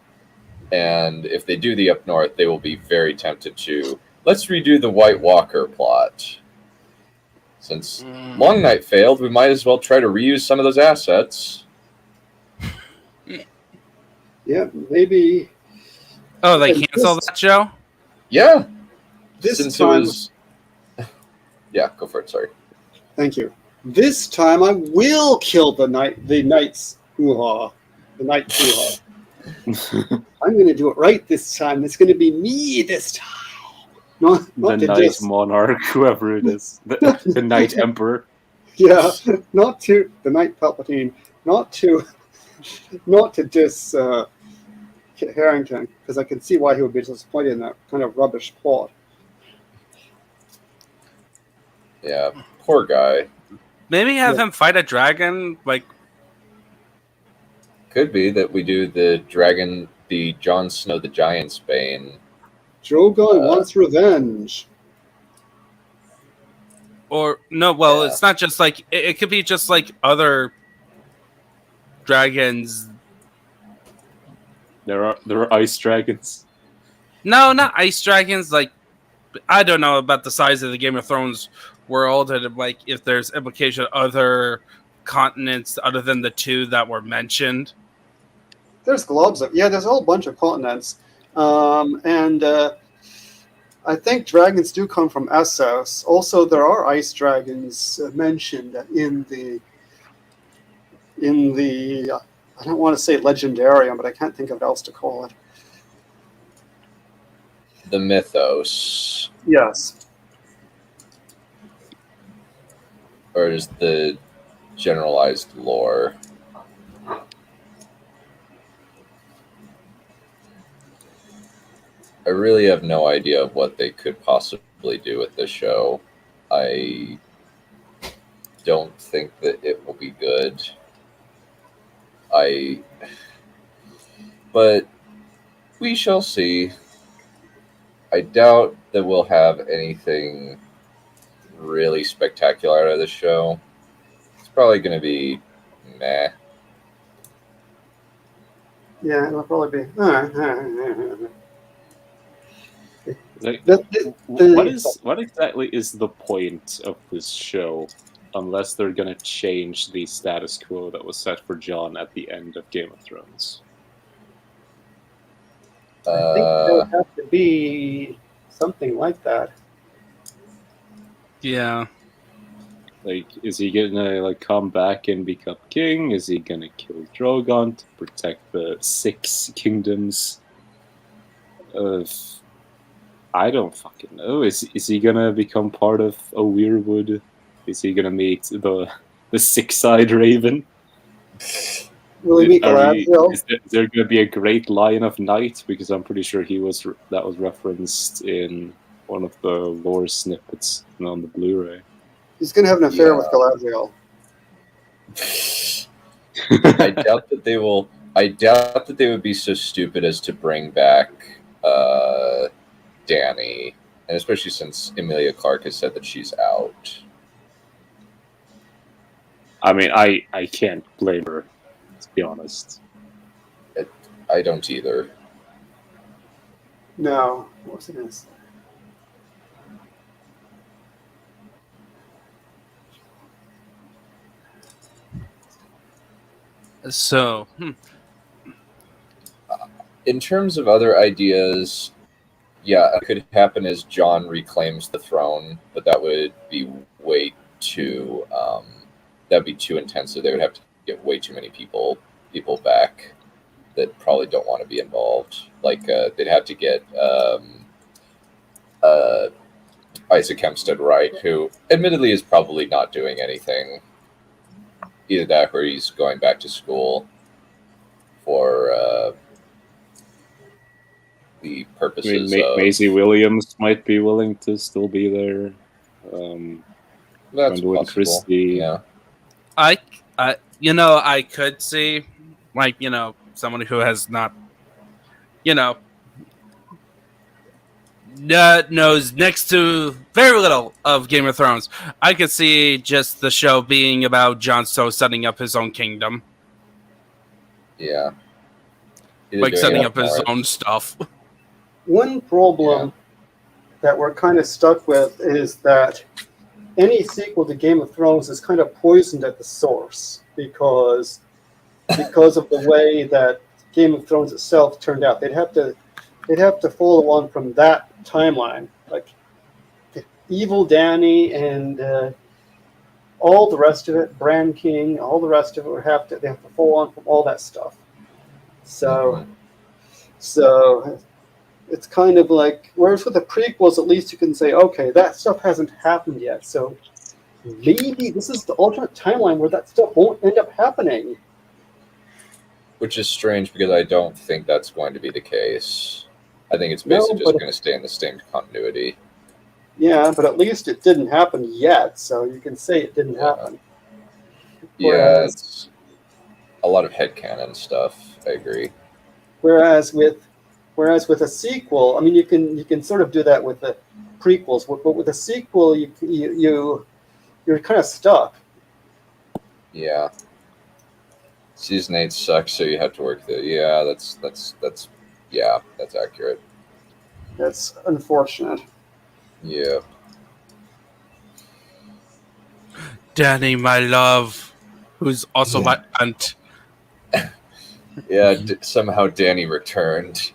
And if they do the up north, they will be very tempted to, let's redo the White Walker plot. Since Long Night failed, we might as well try to reuse some of those assets. Yeah, maybe. Oh, they canceled that show? Yeah. This time, yeah, go for it. Sorry. thank you. This time I will kill the knight's hoo-ha. The knight hoo-ha. I'm going to do it right this time. It's going to be me this time. Not the to Knight Monarch, whoever it is. The Knight Emperor. Yeah, not to the Knight Palpatine. Not to diss Kit Harington, because I can see why he would be disappointed in that kind of rubbish plot. Yeah, poor guy. Maybe have him fight a dragon, like. Could be that we do the Jon Snow the Giant's Bane. Drogon wants revenge. Or no, well, it's not just like it could be just like other dragons. There are ice dragons. No, not ice dragons. Like, I don't know about the size of the Game of Thrones world, and like if there's implication of other continents other than the two that were mentioned. There's globs. There's a whole bunch of continents, and I think dragons do come from Essos. Also, there are ice dragons mentioned in the I don't want to say legendarium, but I can't think of what else to call it. The mythos. Yes. Or is the generalized lore? I really have no idea of what they could possibly do with this show. I don't think that it will be good. But we shall see. I doubt that we'll have anything really spectacular out of this show. It's probably going to be meh. Yeah, it'll probably be. Like, The- what exactly is the point of this show, unless they're gonna change the status quo that was set for Jon at the end of Game of Thrones? I think there would have to be something like that. Yeah. Like, is he gonna like come back and become king? Is he gonna kill Drogon to protect the 6 kingdoms? I don't fucking know. Is he gonna become part of a Weirwood? Is he gonna meet the 6-eyed raven? Will he meet Galadriel? Is there gonna be a great line of night? Because I'm pretty sure that was referenced in one of the lore snippets on the Blu-ray. He's going to have an affair with Galadriel. I doubt that they will. I doubt that they would be so stupid as to bring back Dany, and especially since Emilia Clarke has said that she's out. I mean, I can't blame her, to be honest. I don't either. No. What was I going to say? So, In terms of other ideas, yeah, it could happen as Jon reclaims the throne, but that would be way too that'd be too intensive. They would have to get way too many people back that probably don't want to be involved. Like they'd have to get Isaac Hempstead right, who admittedly is probably not doing anything. Either that or he's going back to school for the purposes of... Maisie Williams might be willing to still be there. That's Gwendolyn possible. Christie. Yeah. I could see, like, someone who has not, knows next to very little of Game of Thrones. I could see just the show being about Jon Snow setting up his own kingdom. Yeah. Like setting up his own stuff. One problem that we're kind of stuck with is that any sequel to Game of Thrones is kind of poisoned at the source because of the way that Game of Thrones itself turned out. They'd have to follow on from that timeline, like Evil Dany and all the rest of it, Bran King, all the rest of it they have to follow on from all that stuff. So it's kind of like, whereas with the prequels, at least you can say, okay, that stuff hasn't happened yet, so maybe this is the alternate timeline where that stuff won't end up happening. Which is strange because I don't think that's going to be the case. I think it's basically just going to stay in the same continuity. Yeah, but at least it didn't happen yet, so you can say it didn't happen. Yeah, it's a lot of headcanon stuff. I agree. Whereas with a sequel, I mean, you can sort of do that with the prequels, but with a sequel, you're kind of stuck. Yeah. Season 8 sucks, so you have to work the. Yeah, that's accurate. That's unfortunate. Yeah. Dany, my love, who's also my aunt. Yeah, somehow Dany returned.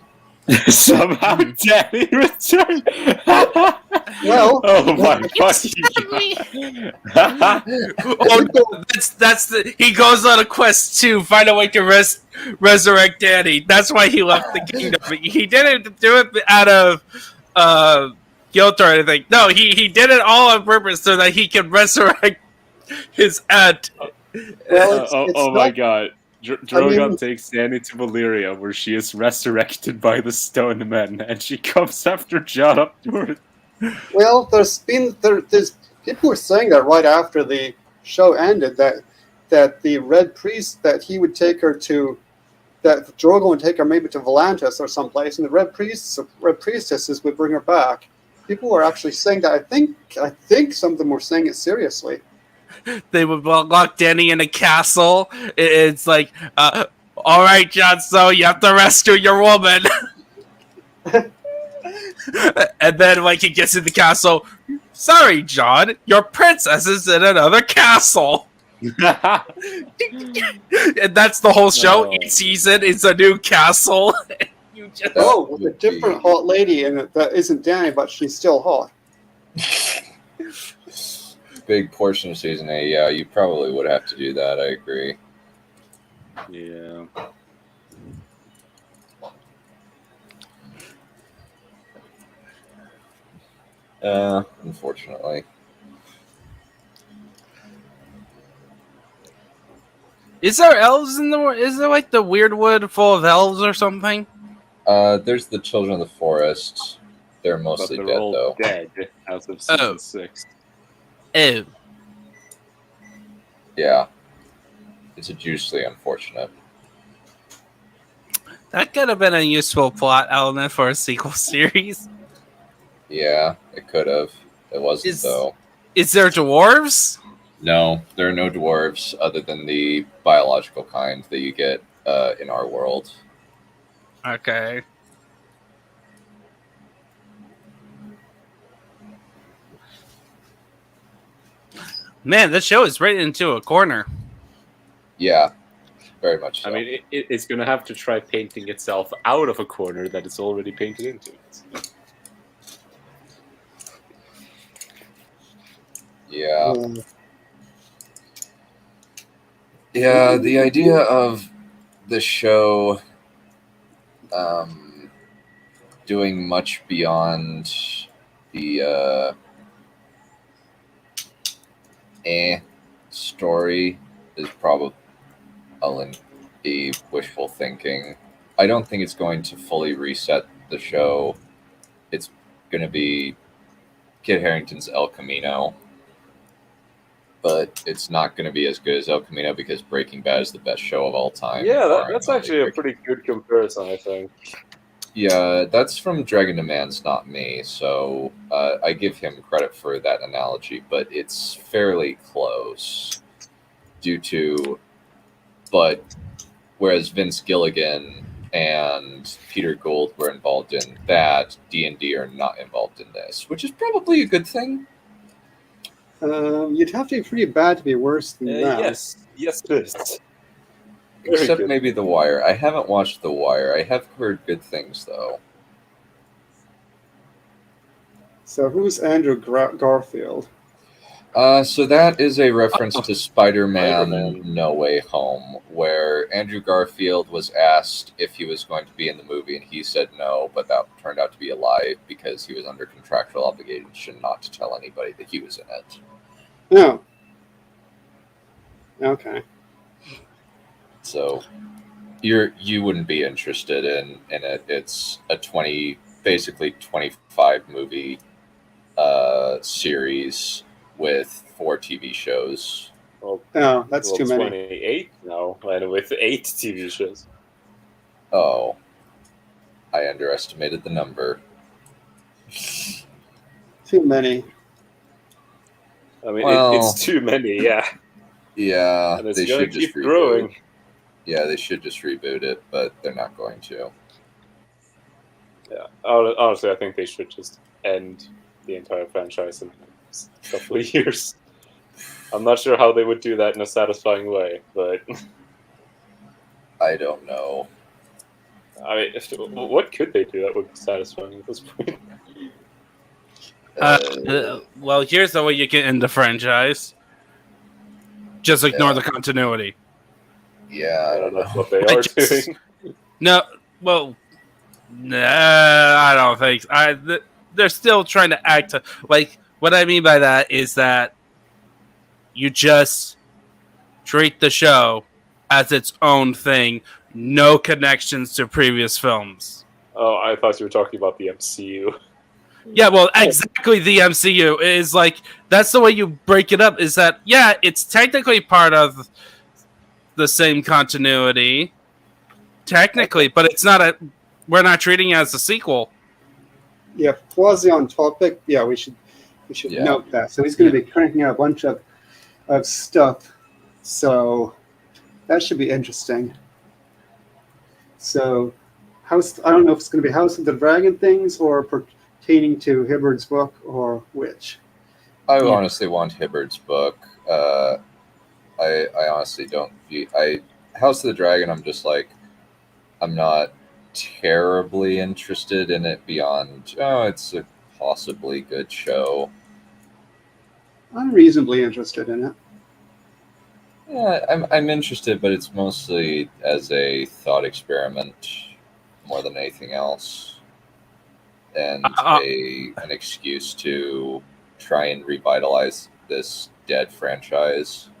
Somehow Dany returned. Well, oh my God! He goes on a quest to find a way to resurrect Dany. That's why he left the kingdom. He didn't do it out of guilt or anything. No, he did it all on purpose so that he could resurrect his aunt. Well, oh my God. Drogon takes Dany to Valyria, where she is resurrected by the Stone Men, and she comes after Jon up north. Well, there's people were saying that right after the show ended that the Red Priest, that he would take her to, that Drogon would take her maybe to Volantis or someplace, and the Red Priestesses would bring her back. People were actually saying that. I think some of them were saying it seriously. They would lock Dany in a castle. It's like, all right, Jon Snow, you have to rescue your woman. And then, like, he gets in the castle. Sorry, Jon, your princess is in another castle. And that's the whole show. No. Each season is a new castle. You just... Oh, with a different hot lady in it that isn't Dany, but she's still hot. Big portion of season 8, yeah, you probably would have to do that, I agree. Yeah. Unfortunately. Is there elves in the world? Is there like the weird wood full of elves or something? There's the Children of the Forest. They're But mostly they're dead, all though. dead as of season 6. Oh. Yeah. It's hugely unfortunate. That could have been a useful plot element for a sequel series. Yeah, it could have. It wasn't, though. Is there dwarves? No, there are no dwarves other than the biological kind that you get in our world. Okay. Man, this show is right into a corner. Yeah, very much so. I mean, it's going to have to try painting itself out of a corner that it's already painted into. Yeah. Yeah, the idea of the show doing much beyond the story is probably wishful thinking. I don't think it's going to fully reset the show. It's going to be Kit Harington's El Camino, but it's not going to be as good as El Camino because Breaking Bad is the best show of all time. Yeah, that's actually a pretty good comparison, I think. Yeah, that's from Dragon Demands, not me, so I give him credit for that analogy, but it's fairly close but whereas Vince Gilligan and Peter Gould were involved in that, D&D are not involved in this, which is probably a good thing. You'd have to be pretty bad to be worse than that. Yes, please. Except maybe The Wire. I haven't watched The Wire. I have heard good things, though. So who's Andrew Garfield? So that is a reference to Spider-Man No Way Home, where Andrew Garfield was asked if he was going to be in the movie, and he said no, but that turned out to be a lie because he was under contractual obligation not to tell anybody that he was in it. Oh. Okay. So you wouldn't be interested in it. It's a basically 25 movie series with 4 TV shows. Well, Oh, that's too many. 28 now, and with 8 TV shows. Oh, I underestimated the number. Too many. I mean, Well, it's too many, yeah. Yeah, And it's they going should to just keep reboot. growing. Yeah, they should just reboot it, but they're not going to. Yeah, honestly, I think they should just end the entire franchise in a couple of years. I'm not sure how they would do that in a satisfying way, but I don't know. I mean, what could they do that would be satisfying at this point? Well, here's the way you can end the franchise. Just ignore the continuity. Yeah, I don't know. That's what they are doing. No, well, nah, I don't think. They're still trying to act like. What I mean by that is that you just treat the show as its own thing, no connections to previous films. Oh, I thought you were talking about the MCU. Yeah, well, exactly. The MCU is like, that's the way you break it up. Is that, yeah, it's technically part of the same continuity, technically, but it's not a. We're not treating it as a sequel. Yeah, quasi on topic. Yeah, we should note that. So he's going to be cranking out a bunch of stuff. So that should be interesting. So, I don't know if it's going to be House of the Dragon things or pertaining to Hibbard's book or which. I honestly want Hibbard's book. I honestly don't. House of the Dragon, I'm just like, I'm not terribly interested in it beyond, it's a possibly good show. I'm reasonably interested in it. Yeah, I'm interested, but it's mostly as a thought experiment more than anything else, and an excuse to try and revitalize this dead franchise.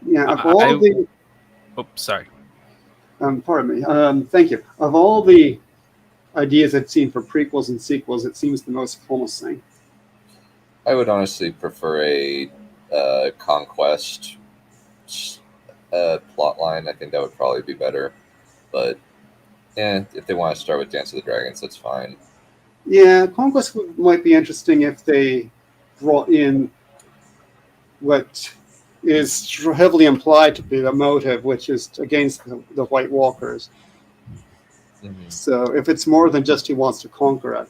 Yeah, of all the... Oops, sorry. Pardon me. Thank you. Of all the ideas I've seen for prequels and sequels, it seems the most promising. I would honestly prefer a Conquest plot line. I think that would probably be better. But if they want to start with Dance of the Dragons, that's fine. Yeah, Conquest might be interesting if they brought in what is heavily implied to be the motive, which is against the White Walkers. Mm-hmm. So if it's more than just he wants to conquer it,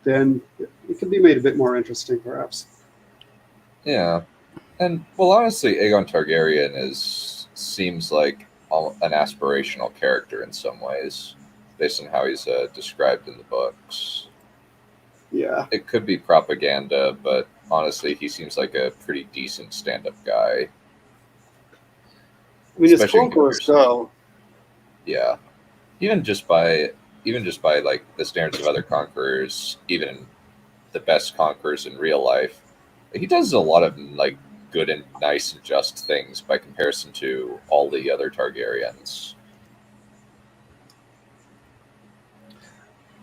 then it can be made a bit more interesting, perhaps. Yeah. And, well, honestly, Aegon Targaryen seems like an aspirational character in some ways, based on how he's described in the books. Yeah. It could be propaganda, but honestly, he seems like a pretty decent stand-up guy. I mean, his conquerors go. Yeah. Even just by like the standards of other conquerors, even the best conquerors in real life, he does a lot of like good and nice and just things by comparison to all the other Targaryens.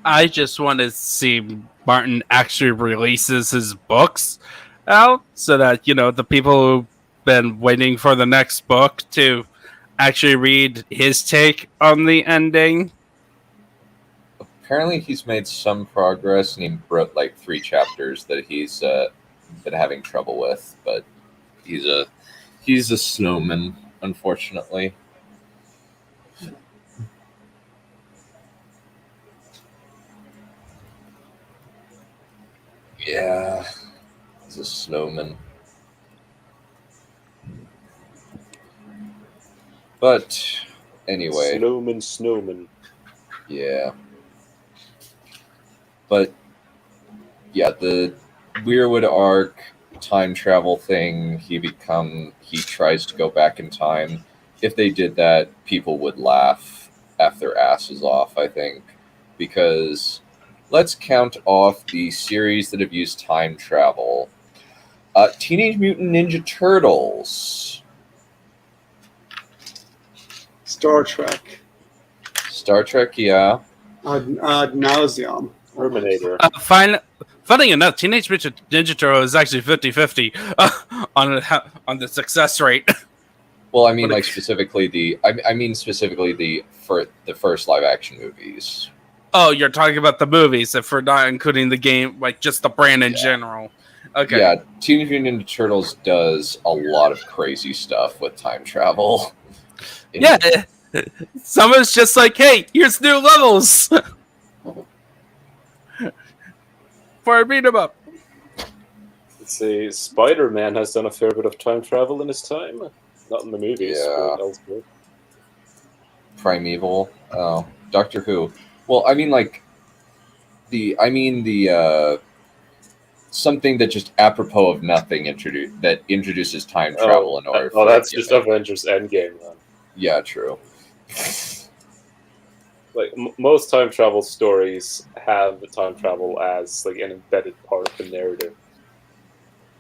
I just want to see Martin actually releases his books out so that, the people who've been waiting for the next book to actually read his take on the ending. Apparently he's made some progress, and he wrote like 3 chapters that he's been having trouble with, but he's a snowman, unfortunately. Yeah, he's a snowman. But anyway, snowman. Yeah. But yeah, the Weirwood arc time travel thing, he tries to go back in time. If they did that, people would laugh their asses off, I think, because let's count off the series that have used time travel. Teenage Mutant Ninja Turtles. Star Trek. Star Trek, yeah. Ad nauseum. Terminator. Funny enough, Teenage Mutant Ninja Turtle is actually 50-50 on the success rate. Well, I mean, like specifically the first live action movies. Oh, you're talking about the movies, if we're not including the game, like just the brand in general. Okay. Yeah, Teenage Mutant Ninja Turtles does a lot of crazy stuff with time travel. Yeah, some of it's just like, hey, here's new levels for a beat 'em up. Let's see, Spider-Man has done a fair bit of time travel in his time. Not in the movies, but elsewhere. Primeval. Oh, Doctor Who. Well, I mean, like the something that just apropos of nothing introduces time travel in order. That's just Avengers Endgame, then. Yeah, true. Like most time travel stories have time travel as like an embedded part of the narrative,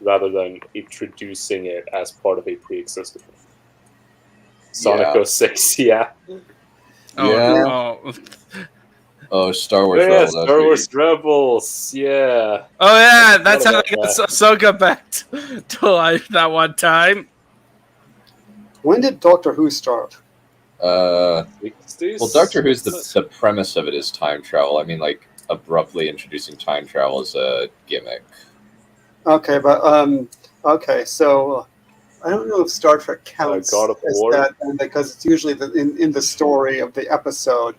rather than introducing it as part of a pre-existing one. Sonic Yeah. 06, yeah. Oh, Star Wars Yeah, Rebels. Star Wars Rebels, yeah. Oh yeah, I that's how forgot they got about Ahsoka back to life that one time. When did Doctor Who start? Well, 60s? Doctor Who's the premise of it is time travel. I mean, like, abruptly introducing time travel is a gimmick. Okay, but okay, so I don't know if Star Trek counts God of as War? that, and because it's usually in the story of the episode,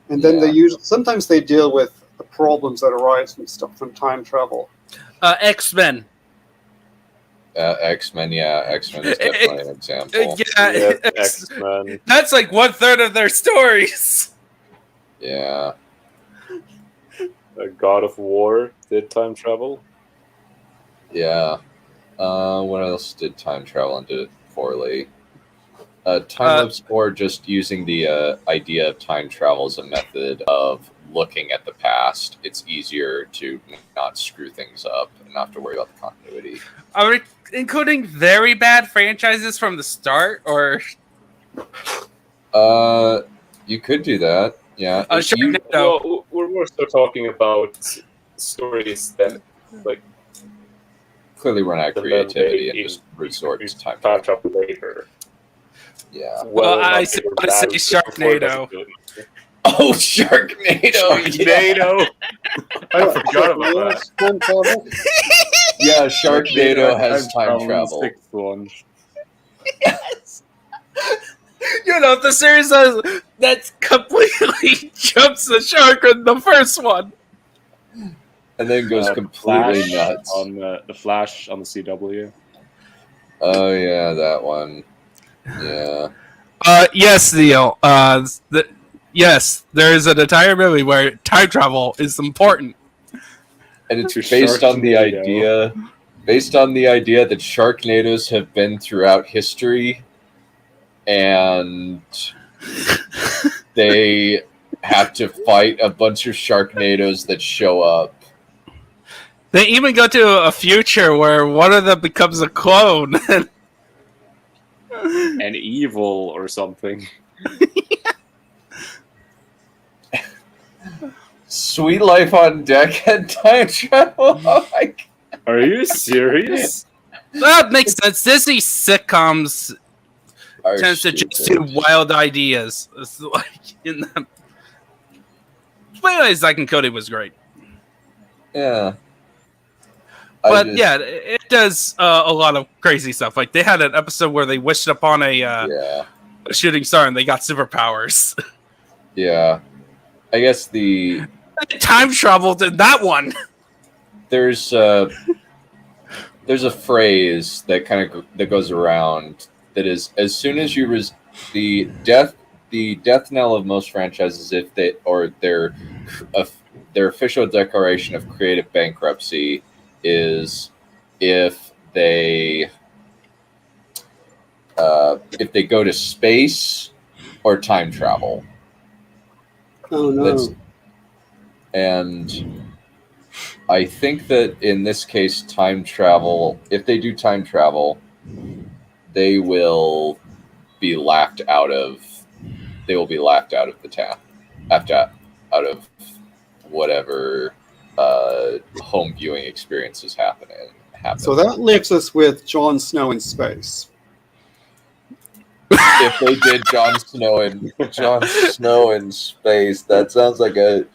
and then Yeah. they usually sometimes they deal with the problems that arise from time travel. X-Men. X-Men, yeah, X-Men is definitely an example. Yeah, X-Men. that's like 1/3 of their stories. Yeah. God of War did time travel. Yeah. What else did time travel and did it poorly? Time loops, or just using the idea of time travel as a method of looking at the past. It's easier to not screw things up and not have to worry about the continuity. Are we including very bad franchises from the start, or You could do that. Yeah. Sharknado? Well, we're more so talking about stories that, like, clearly run out of And then creativity they and just resort to time time travel. travel later. Yeah. Well, or not I they said- were I bad said before it Sharknado. doesn't do it. Oh, Sharknado! Sharknado! I forgot about that. Time travel? Yeah, Sharknado has time the travel. sixth one. You know, the series that's completely jumps the shark in the first one. And then goes completely Flash nuts. on the Flash on the CW. Oh yeah, that one. Yeah. Yes, Neil. Yes, there is an entire movie where time travel is important. And it's To based on the Sharknado. idea that Sharknadoes have been throughout history, and they have to fight a bunch of Sharknadoes that show up. They even go to a future where one of them becomes a clone. And evil or something. Sweet Life on Deck and time travel. Oh my God. Are you serious? That makes sense. Disney sitcoms Are tends to just do stupid. wild ideas. It's like in them. But anyways, Zack and Cody was great. Yeah. But yeah, it does a lot of crazy stuff. Like they had an episode where they wished upon a shooting star and they got superpowers. Yeah. I guess Time traveled in that one. there's a phrase that kind of that goes around that is, as soon as you the death knell of most franchises, if they or their official declaration of creative bankruptcy is if they go to space or time travel. Oh no. And I think that in this case, time travel, if they do time travel, they will be laughed out of the town, out of whatever home viewing experience is happening. So that leaves us with Jon Snow in space. If they did Jon Snow in space, that sounds like a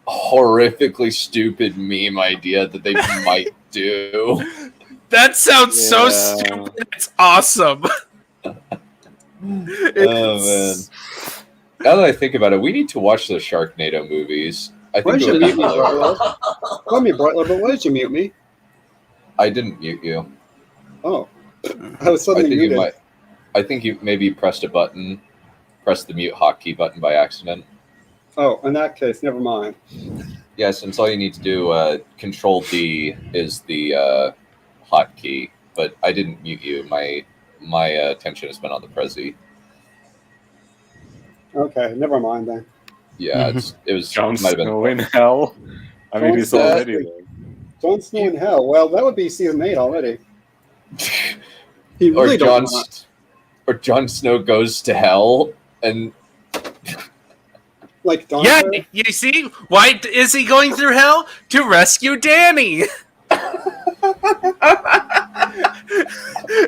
horrifically stupid meme idea that they might do. That sounds so Yeah. stupid. It's awesome. Oh man! Now that I think about it, we need to watch the Sharknado movies. I Why think did it you would mute be me, Brightler? Call me Brightler, but why did you mute me? I didn't mute you. Oh, I was suddenly muted. I think you maybe pressed the mute hotkey button by accident. Oh, in that case, never mind. Yeah, since all you need to do, Control D is the hotkey, but I didn't mute you. My attention has been on the Prezi. Okay, never mind then. Yeah, it was Jon might have been. Snow in hell. I mean, he's Jon already Snow. Jon Snow in hell. Well, that would be season 8 already. He Or really Jon don't want. or Jon Snow goes to hell and Like Dante? Yeah, you see? Why is he going through hell? To rescue Danny!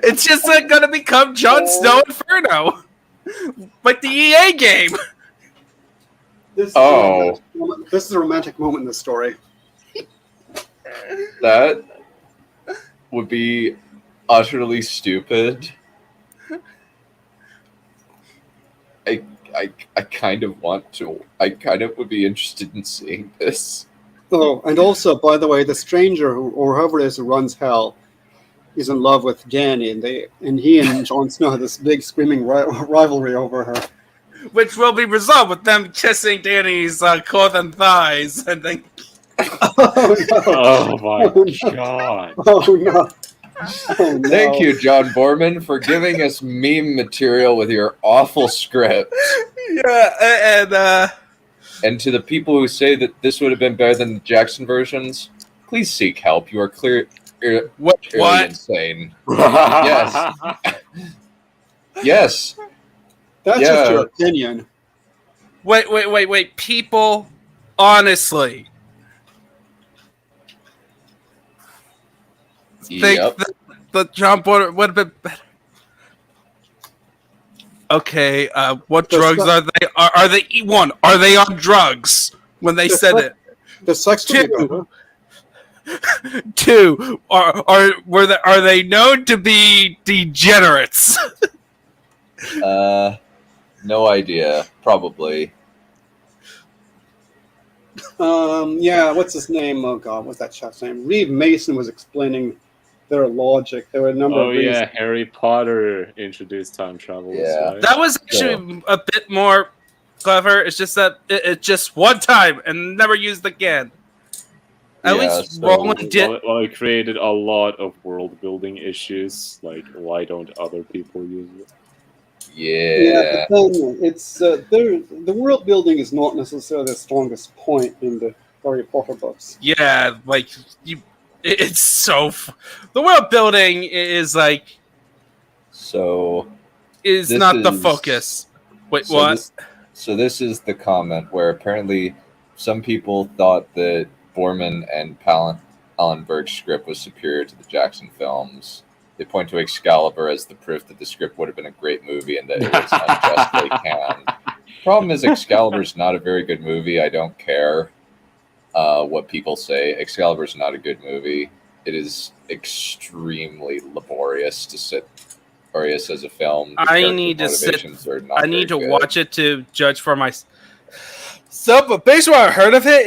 It's just going to become Jon Snow Inferno! Like the EA game! This is a romantic moment in the story. that would be utterly stupid. I kind of want to. I kind of would be interested in seeing this. Oh, and also, by the way, the stranger or whoever it is who runs hell is in love with Danny, and he and Jon Snow have this big screaming rivalry over her. Which will be resolved with them kissing Danny's cloth and thighs, and then... Oh, no. Oh my Oh, no. god. Oh, no. Oh, no. Thank you, John Borman, for giving us meme material with your awful script. Yeah, And to the people who say that this would have been better than the Jackson versions, please seek help. You are clearly What? insane. Yes. Yes. That's just your opinion. Wait. People, honestly, think that the John Border would have been better. Okay, what drugs are they? Are they one? Are they on drugs when they said it? The sex would be better. Two, are they known to be degenerates? No idea. Probably. Yeah, what's his name? Oh god, what's that chap's name? Reeve Mason was explaining their logic. There were a number of reasons. Harry Potter introduced time travel. Yeah. Right? That was actually a bit more clever. It's just that it just one time and never used again. At least Roland did. Well, it created a lot of world building issues. Like, why don't other people use it? Yeah. But then it's the world building is not necessarily the strongest point in the Harry Potter books. Yeah, like it's so. The world building is like. So. Is not the focus. Wait, so what? This is the comment where apparently some people thought that Borman and Pallenberg's script was superior to the Jackson films. They point to Excalibur as the proof that the script would have been a great movie and that it was unjustly canned. Problem is, Excalibur's not a very good movie. I don't care what people say. Excalibur's not a good movie. It is extremely laborious to sit. Laborious as a film. I need to sit. I need to watch it to judge for myself. So, but based on what I heard of it,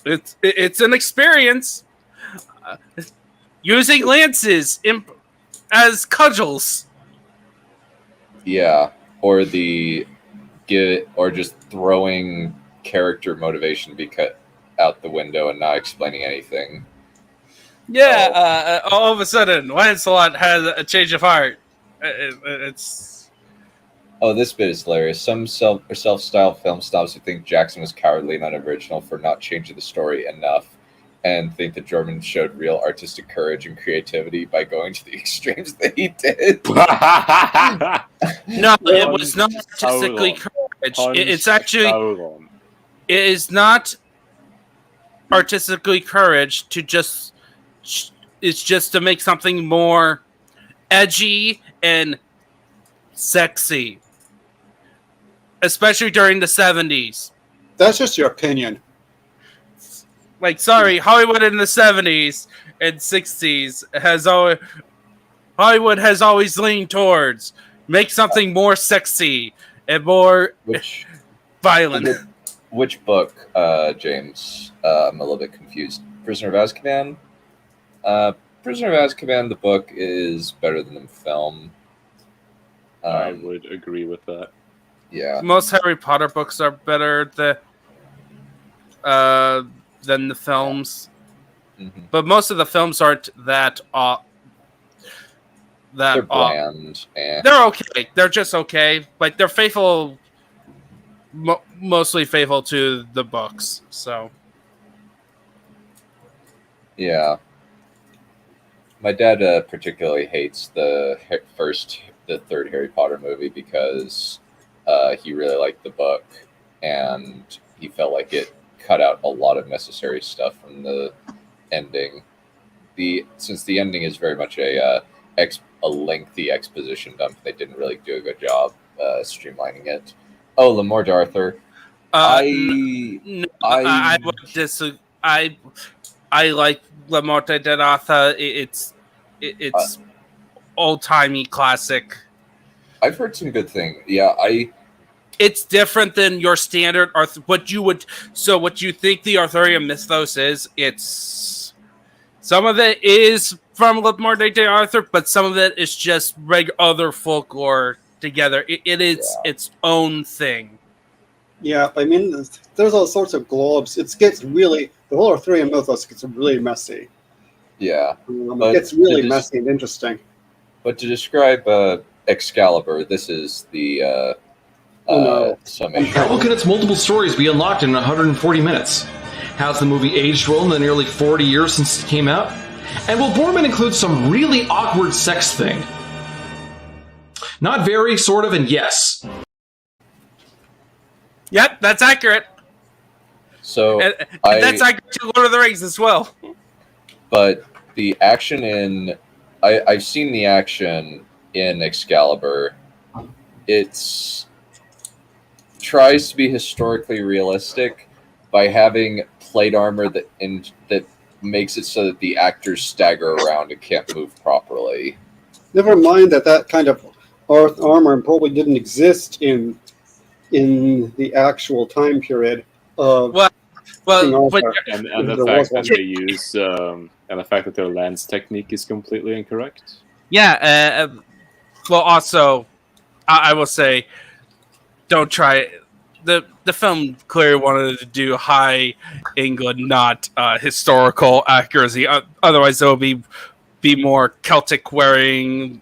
it's an experience. Using lances as cudgels. Yeah, or just throwing character motivation be cut out the window and not explaining anything. Yeah, all of a sudden, Lancelot has a change of heart. It's. Oh, this bit is hilarious. Some self-styled film snobs who think Jackson was cowardly and unoriginal for not changing the story enough, and think that Jordan showed real artistic courage and creativity by going to the extremes that he did. No, it was not artistically courage. It's actually. It is not artistically courage to just. It's just to make something more edgy and sexy, especially during the 70s. That's just your opinion. Like, sorry, Hollywood in the 70s and 60s Hollywood has always leaned towards make something more sexy and more violent. Which book, James? I'm a little bit confused. Prisoner of Azkaban? Prisoner of Azkaban, the book, is better than the film. I would agree with that. Yeah. Most Harry Potter books are better than the films. Mm-hmm. But most of the films aren't that They're bland. They're okay. They're just okay. Like, they're faithful, mostly faithful to the books. So. Yeah. My dad particularly hates the third Harry Potter movie because he really liked the book and he felt like it cut out a lot of necessary stuff from the ending. Since the ending is very much a lengthy exposition dump, they didn't really do a good job streamlining it. Oh, Lamore Darthur. I would disagree. I like La Morte de Arthur. It's old timey classic. I've heard some good things. Yeah, It's different than your standard what you think the Arthurian mythos is. It's some of it is from La Morte de Arthur, but some of it is just other folklore together. It is its own thing. Yeah, I mean, there's all sorts of globes. The whole Arthurian mythos gets really messy. Yeah. It gets really messy and interesting. But to describe Excalibur, this is the summation. How can its multiple stories be unlocked in 140 minutes? How's the movie aged well in the nearly 40 years since it came out? And will Borman include some really awkward sex thing? Not very, sort of, and yes. Yep, that's accurate. So that's accurate to Lord of the Rings as well. But the action I've seen the action in Excalibur. It's tries to be historically realistic by having plate armor that makes it so that the actors stagger around and can't move properly. Never mind that kind of armor probably didn't exist in the actual time period of and the fact that they use and the fact that their lance technique is completely incorrect. Yeah. Well, also, I will say, don't try it. The film clearly wanted to do high England, not historical accuracy. Otherwise, there will be more Celtic wearing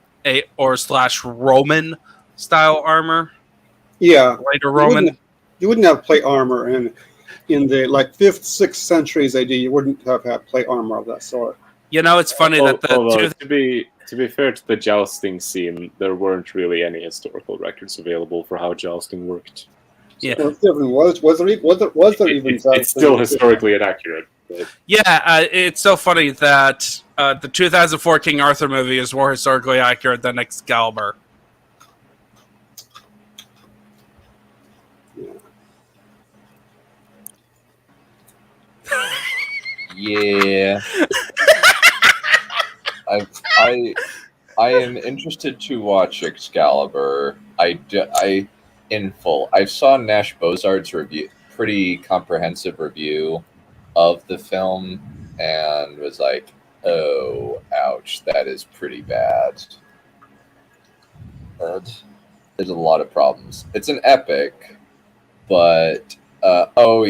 / Roman style armor. Yeah, later Roman. You wouldn't have plate armor in the 5th, 6th centuries AD. You wouldn't have had plate armor of that sort. You know, it's funny that to be fair to the jousting scene, there weren't really any historical records available for how jousting worked. Yeah, was there even? It's still historically inaccurate. But... Yeah, it's so funny that the 2004 King Arthur movie is more historically accurate than Excalibur. Yeah. I am interested to watch Excalibur. In full. I saw Nash Bozard's pretty comprehensive review of the film, and was like, "Oh, ouch, that is pretty bad." There's a lot of problems. It's an epic, but I'm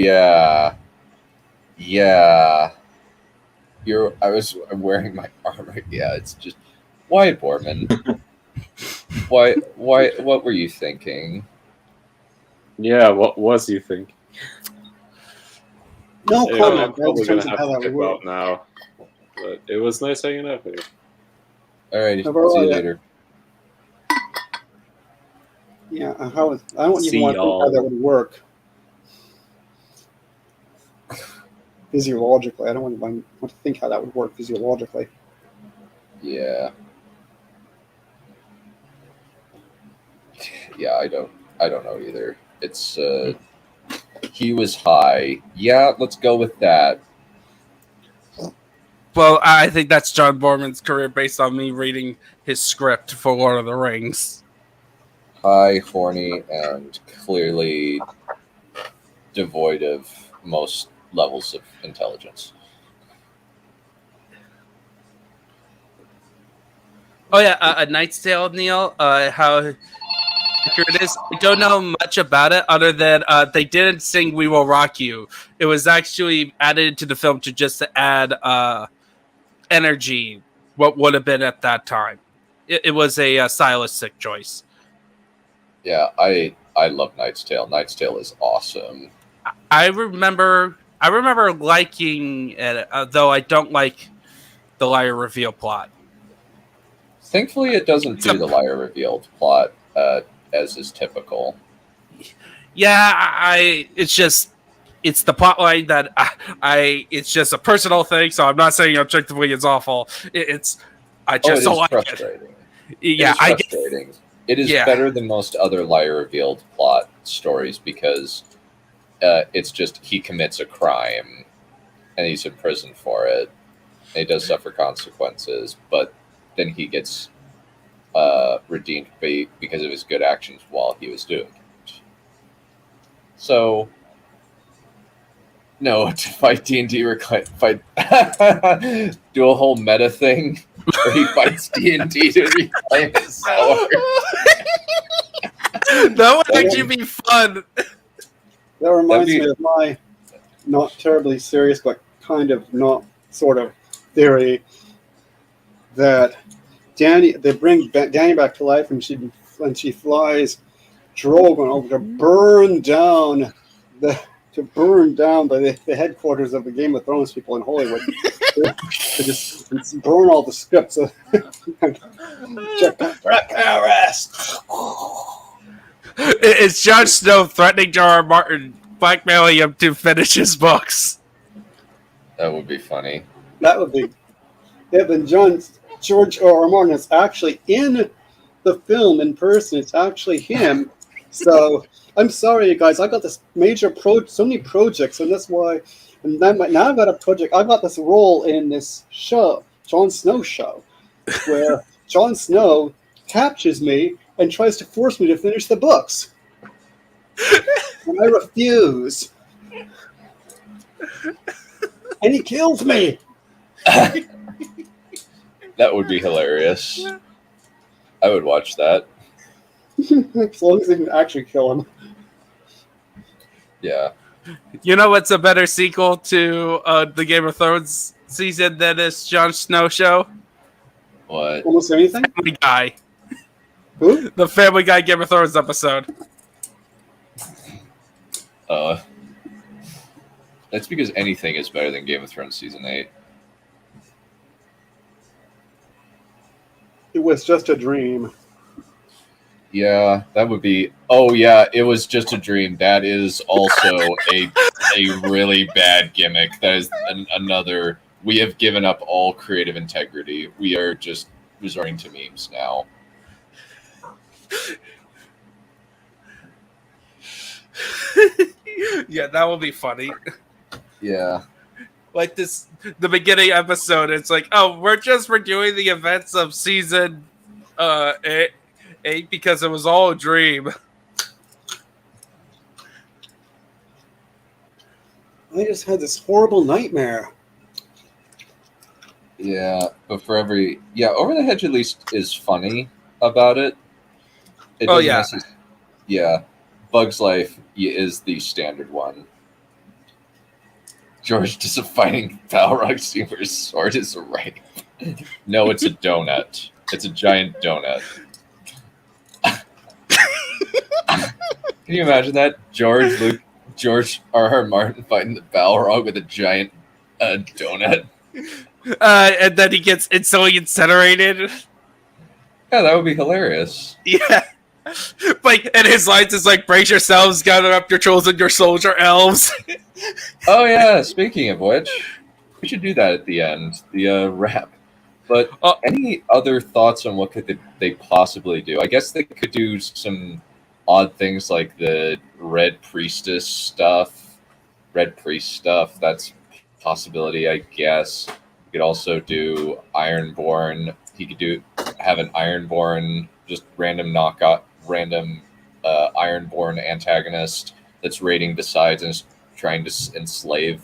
wearing my armor. Yeah, it's just why, Borman? Why? What were you thinking? Yeah, what was you think? No comment. I'm probably gonna have to tip out now, but it was nice hanging out with you. All right, see you later. Yeah, I don't even want to think how that would work. Physiologically, I don't want to think how that would work physiologically. Yeah. Yeah, I don't know either. It's he was high. Yeah, let's go with that. Well, I think that's John Borman's career based on me reading his script for Lord of the Rings. High, horny, and clearly devoid of most levels of intelligence. Oh yeah, A Knight's Tale, Neil. How accurate it is. I don't know much about it other than they didn't sing "We Will Rock You." It was actually added to the film to add energy. What would have been at that time? It was a stylistic choice. Yeah, I love Knight's Tale. Knight's Tale is awesome. I remember liking it, though I don't like the liar reveal plot. Thankfully, it doesn't do the liar revealed plot as is typical. Yeah, it's the plotline that it's just a personal thing. So I'm not saying objectively it's awful. I just don't like frustrating. Yeah, it is frustrating. It is better than most other liar revealed plot stories because it's just he commits a crime and he's in prison for it. And he does suffer consequences, but then he gets redeemed because of his good actions while he was doing it. So, no, to fight D&D, fight do a whole meta thing where he fights D&D to reclaim his sword. That would actually be fun. That reminds me of my not terribly serious, but kind of not sort of theory that they bring Danny back to life, and she flies Drogon over to burn down the headquarters of the Game of Thrones people in Hollywood. to just burn all the scripts. It's Jon Snow threatening George R. Martin, blackmailing him to finish his books. That would be funny. That would be. Yeah, then George R. Martin is actually in the film in person. It's actually him. So I'm sorry, you guys. I got this so many projects, and that's why. And then now I've got a project. I got this role in this show, Jon Snow show, where Jon Snow captures me and tries to force me to finish the books, and I refuse. And he kills me. That would be hilarious. I would watch that. As long as they can actually kill him. Yeah. You know what's a better sequel to the Game of Thrones season than this Jon Snow show? What? Almost anything? Family Guy. Who? The Family Guy Game of Thrones episode. That's because anything is better than Game of Thrones Season 8. It was just a dream. Yeah, that would be... Oh, yeah, it was just a dream. That is also a really bad gimmick. That is another... We have given up all creative integrity. We are just resorting to memes now. Yeah, that will be funny. Yeah. Like the beginning episode, it's like, oh, we're doing the events of season 8 because it was all a dream. I just had this horrible nightmare. Yeah, but for every... Yeah, Over the Hedge at least is funny about it. Oh, yeah. Yeah. Bug's Life is the standard one. George does a fighting Balrog scene where his sword is right. No, it's a donut. It's a giant donut. Can you imagine that? George R. Martin fighting the Balrog with a giant donut? And then he gets instantly incinerated. Yeah, that would be hilarious. Yeah. Like, and his lines is like, brace yourselves, gather up your trolls and your soldier elves. Oh yeah, speaking of which, we should do that at the end, the wrap. But any other thoughts on what could they possibly do? I guess they could do some odd things like the Red Priest stuff. That's a possibility, I guess. You could also do Ironborn. He could have an Ironborn, just random Ironborn antagonist that's raiding besides and is trying to enslave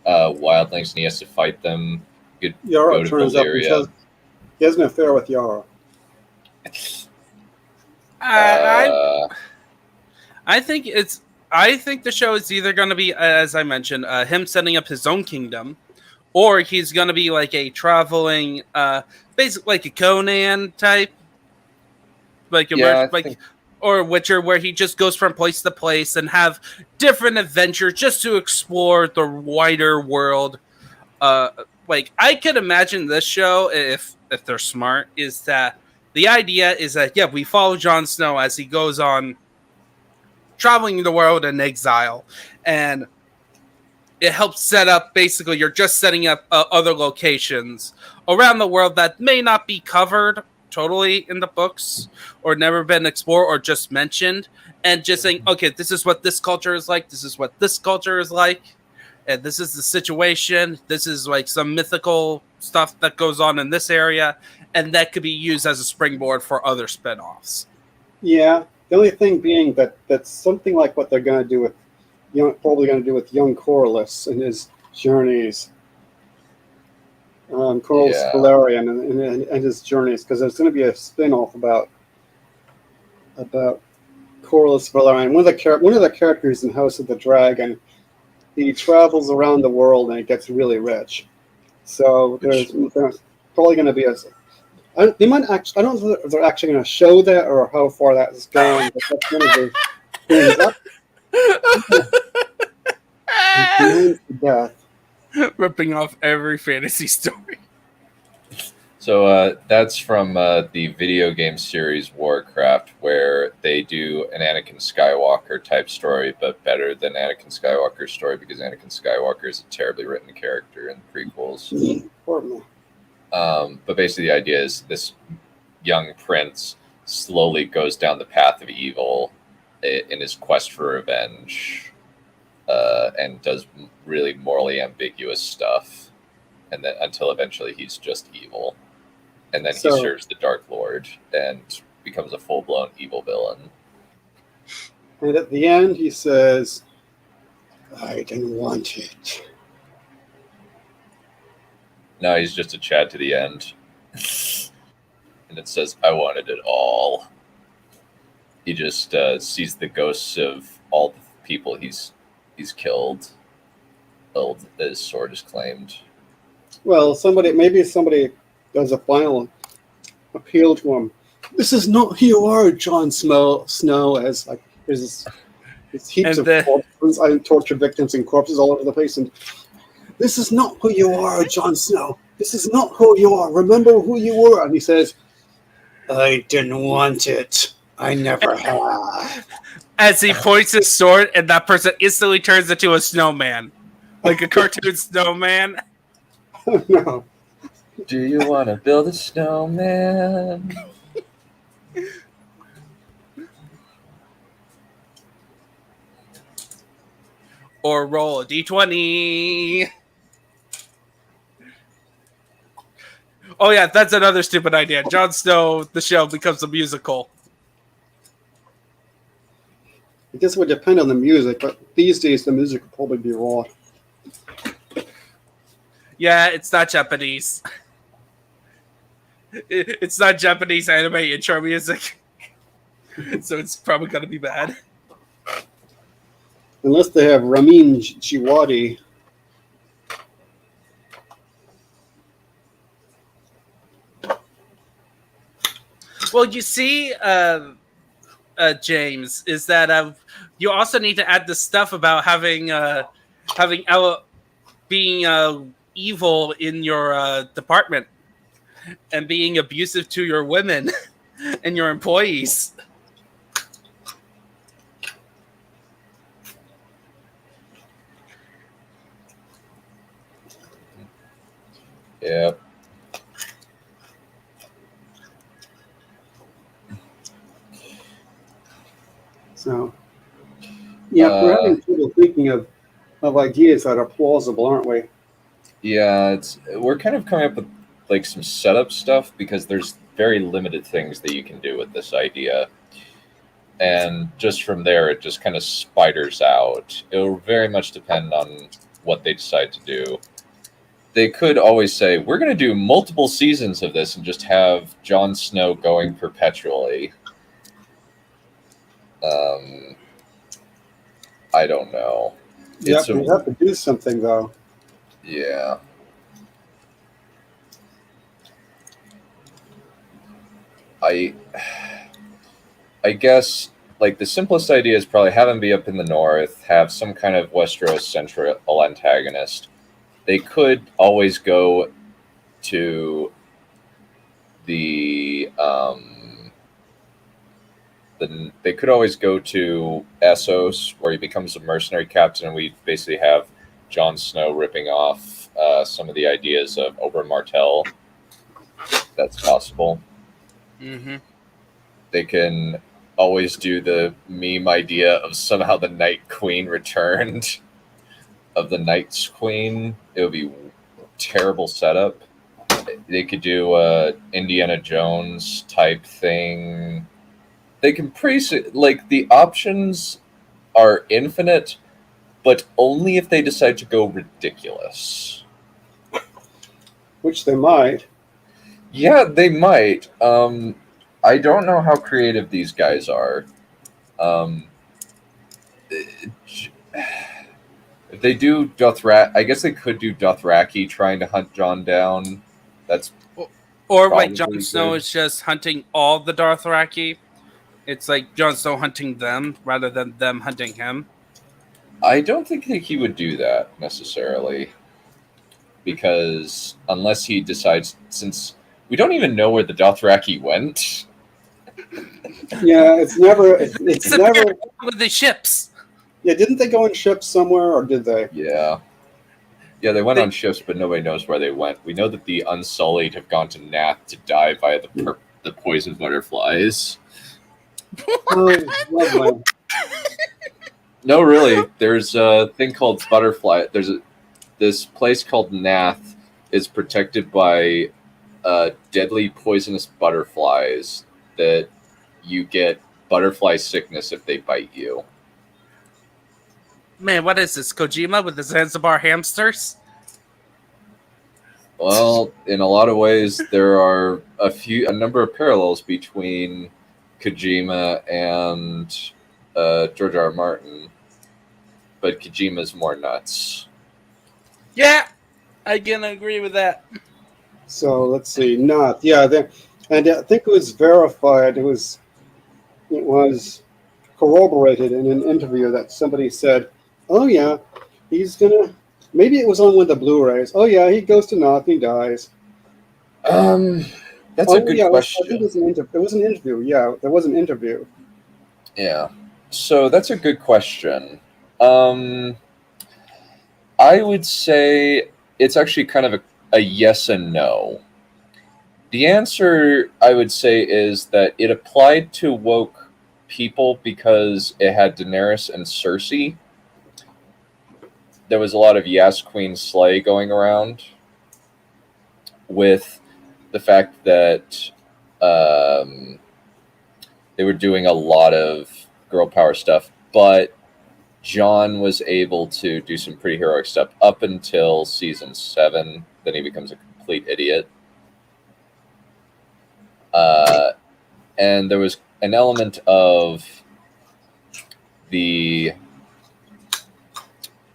wildlings, and he has to fight them. Yara turns up and says he has an affair with Yara. I think the show is either going to be, as I mentioned, him setting up his own kingdom, or he's going to be like a traveling, basically like a Conan type, or Witcher, where he just goes from place to place and have different adventures just to explore the wider world. like I could imagine this show if they're smart is that the idea is that we follow Jon Snow as he goes on traveling the world in exile, and it helps set up, basically you're just setting up other locations around the world that may not be covered totally in the books or never been explored or just mentioned, and just saying, okay, this is what this culture is like, this is what this culture is like, and this is the situation, this is like some mythical stuff that goes on in this area, and that could be used as a springboard for other spin-offs. Yeah, the only thing being that that's something like what they're going to do with probably going to do with young Corlys and his journeys. Corlys Velaryon and his journeys, because there's going to be a spin-off about Corlys Velaryon. One of the characters in House of the Dragon, he travels around the world and he gets really rich. So there's probably going to be they might actually. I don't know if they're actually going to show that or how far that is going. But that's one of the things. Death. Ripping off every fantasy story. So that's from the video game series Warcraft, where they do an Anakin Skywalker type story, but better than Anakin Skywalker's story, because Anakin Skywalker is a terribly written character in the prequels. But basically the idea is this young prince slowly goes down the path of evil in his quest for revenge, and does really morally ambiguous stuff, and then until eventually he's just evil, and then he serves the Dark Lord and becomes a full-blown evil villain. And at the end he says, I didn't want it. No, he's just a Chad to the end. And it says, I wanted it all. He just sees the ghosts of all the people he's killed. His sword is claimed. Well, maybe somebody does a final appeal to him. This is not who you are, Jon Snow. As like there's heaps of corpses, tortured victims and corpses all over the place, and this is not who you are, Jon Snow. This is not who you are. Remember who you were. And he says, I didn't want it. I never have. As he points his sword, and that person instantly turns into a snowman. Like a cartoon snowman. No. Do you want to build a snowman? Or roll a d20. Oh yeah, that's another stupid idea. Jon Snow, the show, becomes a musical. I guess it would depend on the music, but these days the music would probably be raw. Yeah, it's not Japanese. It's not Japanese anime intro music. So it's probably going to be bad. Unless they have Ramin Djawadi. Well, you see, James, is that you also need to add the stuff about being evil in your department and being abusive to your women and your employees. Yeah. So, yeah, we're having trouble thinking of ideas that are plausible, aren't we? Yeah, we're kind of coming up with like some setup stuff because there's very limited things that you can do with this idea. And just from there, it just kind of spiders out. It'll very much depend on what they decide to do. They could always say, we're going to do multiple seasons of this and just have Jon Snow going perpetually. I don't know. Yeah, we have to do something, though. Yeah. I guess, like, the simplest idea is probably have him be up in the north, have some kind of Westeros central antagonist, they could always go to they could always go to Essos, where he becomes a mercenary captain, and we basically have Jon Snow ripping off some of the ideas of Oberyn Martell. That's possible. Mm-hmm. They can always do the meme idea of somehow the Night Queen returned, of the Night's Queen. It would be a terrible setup. They could do a Indiana Jones type thing. They can like, the options are infinite, but only if they decide to go ridiculous. Which they might. Yeah, they might. I don't know how creative these guys are. If they do Dothraki, I guess they could do Dothraki trying to hunt Jon down. That's or like probably Jon Snow good. is just hunting all the Dothraki. It's like Jon Snow hunting them rather than them hunting him. I don't think that he would do that necessarily, because unless he decides, since we don't even know where the Dothraki went. Yeah, it's never. It's never with the ships. Yeah, didn't they go in ships somewhere, or did they? Yeah, they went on ships, but nobody knows where they went. We know that the Unsullied have gone to Nath to die via the poison butterflies. Oh, lovely. No, really. There's a thing called butterfly. This place called Nath is protected by deadly poisonous butterflies that you get butterfly sickness if they bite you. Man, what is this? Kojima with the Zanzibar hamsters? Well, in a lot of ways, there are a number of parallels between Kojima and George R. R. Martin, but Kojima's more nuts. Yeah, I can agree with that. So let's see, not yeah, and I think it was verified. It was corroborated in an interview that somebody said, "Oh yeah, he's gonna." Maybe it was on one of the Blu-rays. Oh yeah, he goes to North, he dies. That's a good question. I think it was an interview. Yeah, there was an interview. Yeah, so that's a good question. I would say it's actually kind of a yes and no. The answer, I would say, is that it applied to woke people because it had Daenerys and Cersei. There was a lot of Yas Queen slay going around, with the fact that they were doing a lot of girl power stuff, but Jon was able to do some pretty heroic stuff up until season 7. Then he becomes a complete idiot. And there was an element of the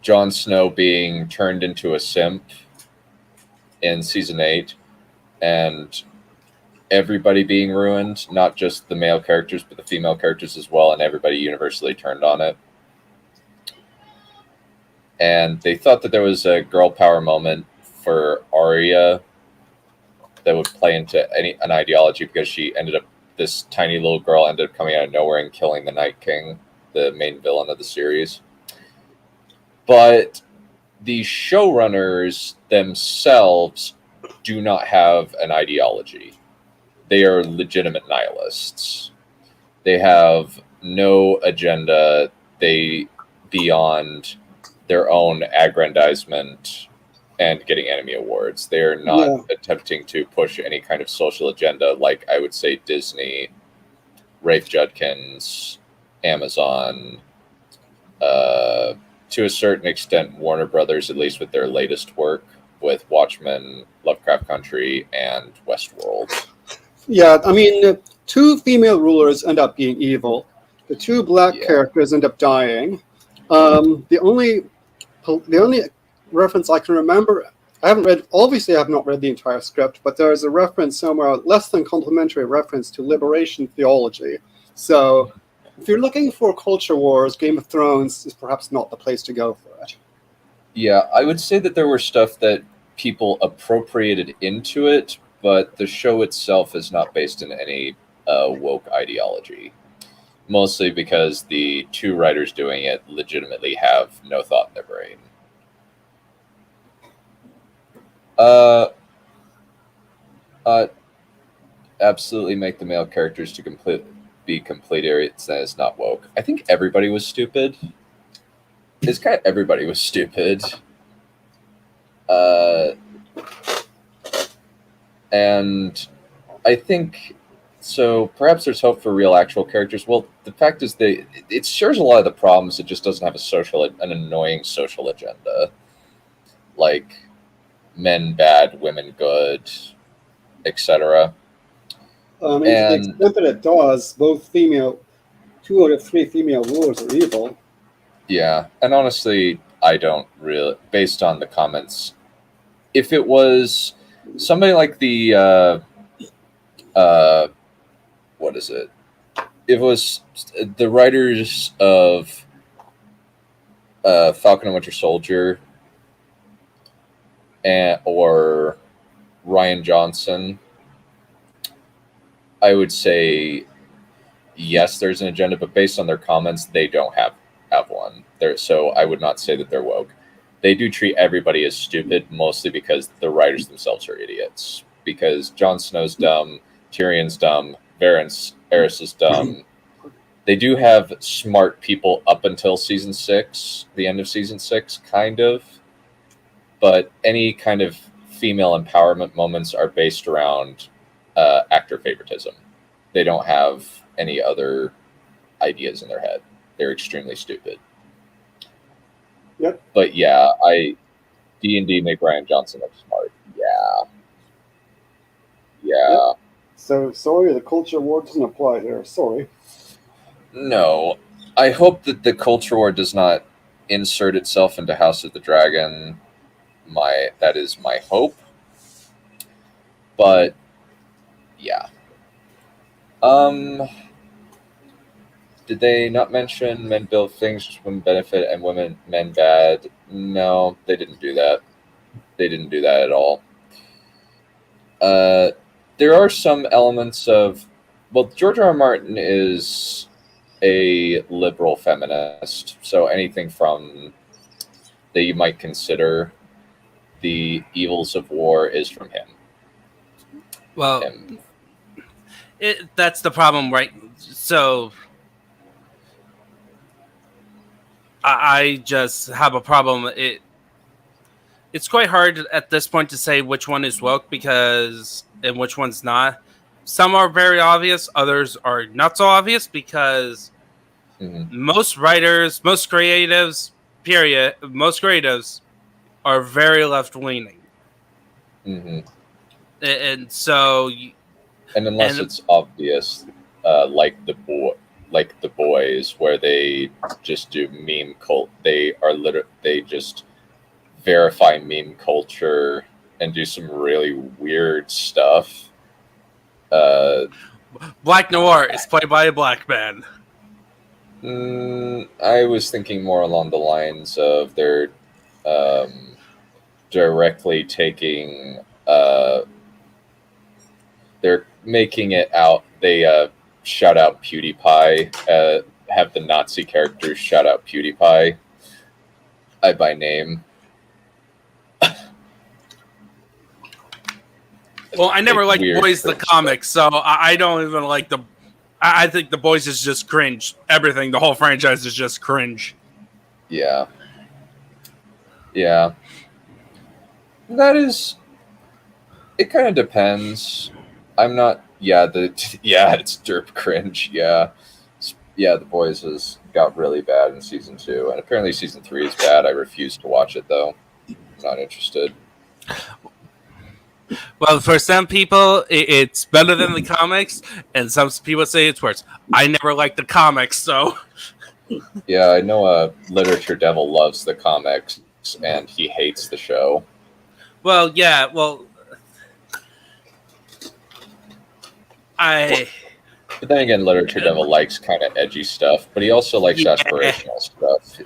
Jon Snow being turned into a simp in season 8, and everybody being ruined, not just the male characters, but the female characters as well, and everybody universally turned on it. And they thought that there was a girl power moment for Arya that would play into an ideology, because this tiny little girl ended up coming out of nowhere and killing the Night King, the main villain of the series. But the showrunners themselves do not have an ideology. They are legitimate nihilists. They have no agenda beyond their own aggrandizement and getting enemy awards. They are not attempting to push any kind of social agenda like, I would say, Disney, Rafe Judkins, Amazon, to a certain extent, Warner Brothers, at least with their latest work, with Watchmen, Lovecraft Country, and Westworld. Yeah, I mean, 2 female rulers end up being evil. The 2 black characters end up dying. The only reference I can remember, I have not read the entire script, but there is a reference somewhere, less than complimentary reference to liberation theology. So if you're looking for culture wars, Game of Thrones is perhaps not the place to go for it. Yeah, I would say that there were stuff that people appropriated into it, but the show itself is not based in any woke ideology. Mostly because the two writers doing it legitimately have no thought in their brain. Absolutely make the male characters to be complete idiots. That is not woke. I think everybody was stupid. This guy, everybody was stupid. And I think so. Perhaps there's hope for real, actual characters. Well, the fact is, it shares a lot of the problems. It just doesn't have an annoying social agenda, like men bad, women good, etc. To the extent that it does, both 2 out of 3 female rulers are evil. Yeah, and honestly, I don't really, based on the comments, if it was somebody like the, what is it? If it was the writers of Falcon and Winter Soldier or Ryan Johnson, I would say yes, there's an agenda, but based on their comments, they don't have one. So I would not say that they're woke. They do treat everybody as stupid, mostly because the writers themselves are idiots. Because Jon Snow's dumb, Tyrion's dumb, Varys is dumb. They do have smart people up until season 6, the end of season 6, kind of. But any kind of female empowerment moments are based around actor favoritism. They don't have any other ideas in their head. They're extremely stupid. Yep. But yeah, D&D make Ryan Johnson look smart. Yeah. Yep. So sorry, the culture war doesn't apply here. Sorry. No, I hope that the culture war does not insert itself into House of the Dragon. That is my hope. But yeah. Did they not mention men build things just women benefit and men bad? No, they didn't do that. They didn't do that at all. There are some elements of, well, George R. R. Martin is a liberal feminist, so anything from that you might consider the evils of war is from him. Well, that's the problem, right? So I just have a problem. It's quite hard at this point to say which one is woke and which one's not. Some are very obvious, others are not so obvious because most writers, most creatives are very left-leaning. And so, unless it's obvious, like the boys, where they just do meme cult. They just verify meme culture and do some really weird stuff. Black Noir is played by a black man. I was thinking more along the lines of they're directly taking. They're making it out. They shout out PewDiePie. Have the Nazi characters shout out PewDiePie. By name. Well, I never liked Boys the comics, so I don't even like the. I think the Boys is just cringe. Everything, the whole franchise is just cringe. Yeah. That is. It kind of depends. I'm not. Yeah, it's derp cringe. Yeah, The Boys has got really bad in season 2, and apparently season 3 is bad. I refuse to watch it though. I'm not interested. Well, for some people, it's better than the comics, and some people say it's worse. I never liked the comics, so. Yeah, I know Literature Devil loves the comics, and he hates the show. Well, yeah, But then again, Literature Devil likes kind of edgy stuff, but he also likes aspirational stuff.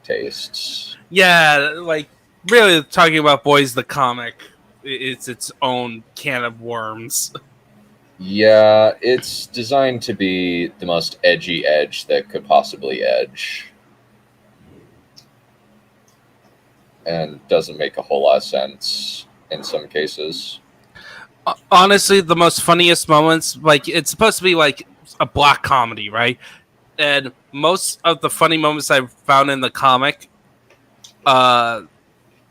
tastes. Yeah, like really talking about Boys the comic, it's its own can of worms. Yeah, it's designed to be the most edgy edge that could possibly edge. And doesn't make a whole lot of sense in some cases. Honestly, the most funniest moments, like it's supposed to be like a black comedy, right? And most of the funny moments I've found in the comic, Are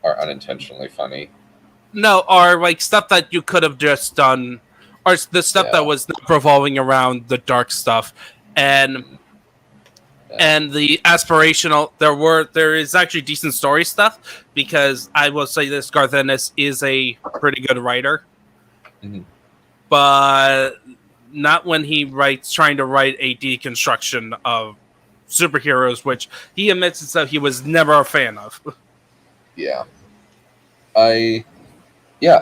unintentionally funny. no, are like stuff that you could have just done, or the stuff Yeah. that was not revolving around the dark stuff, and and the aspirational. There is actually decent story stuff, because I will say this: Garth Ennis is a pretty good writer, Mhm. but not when he writes trying to write a deconstruction of superheroes, which he admits himself he was never a fan of. Yeah.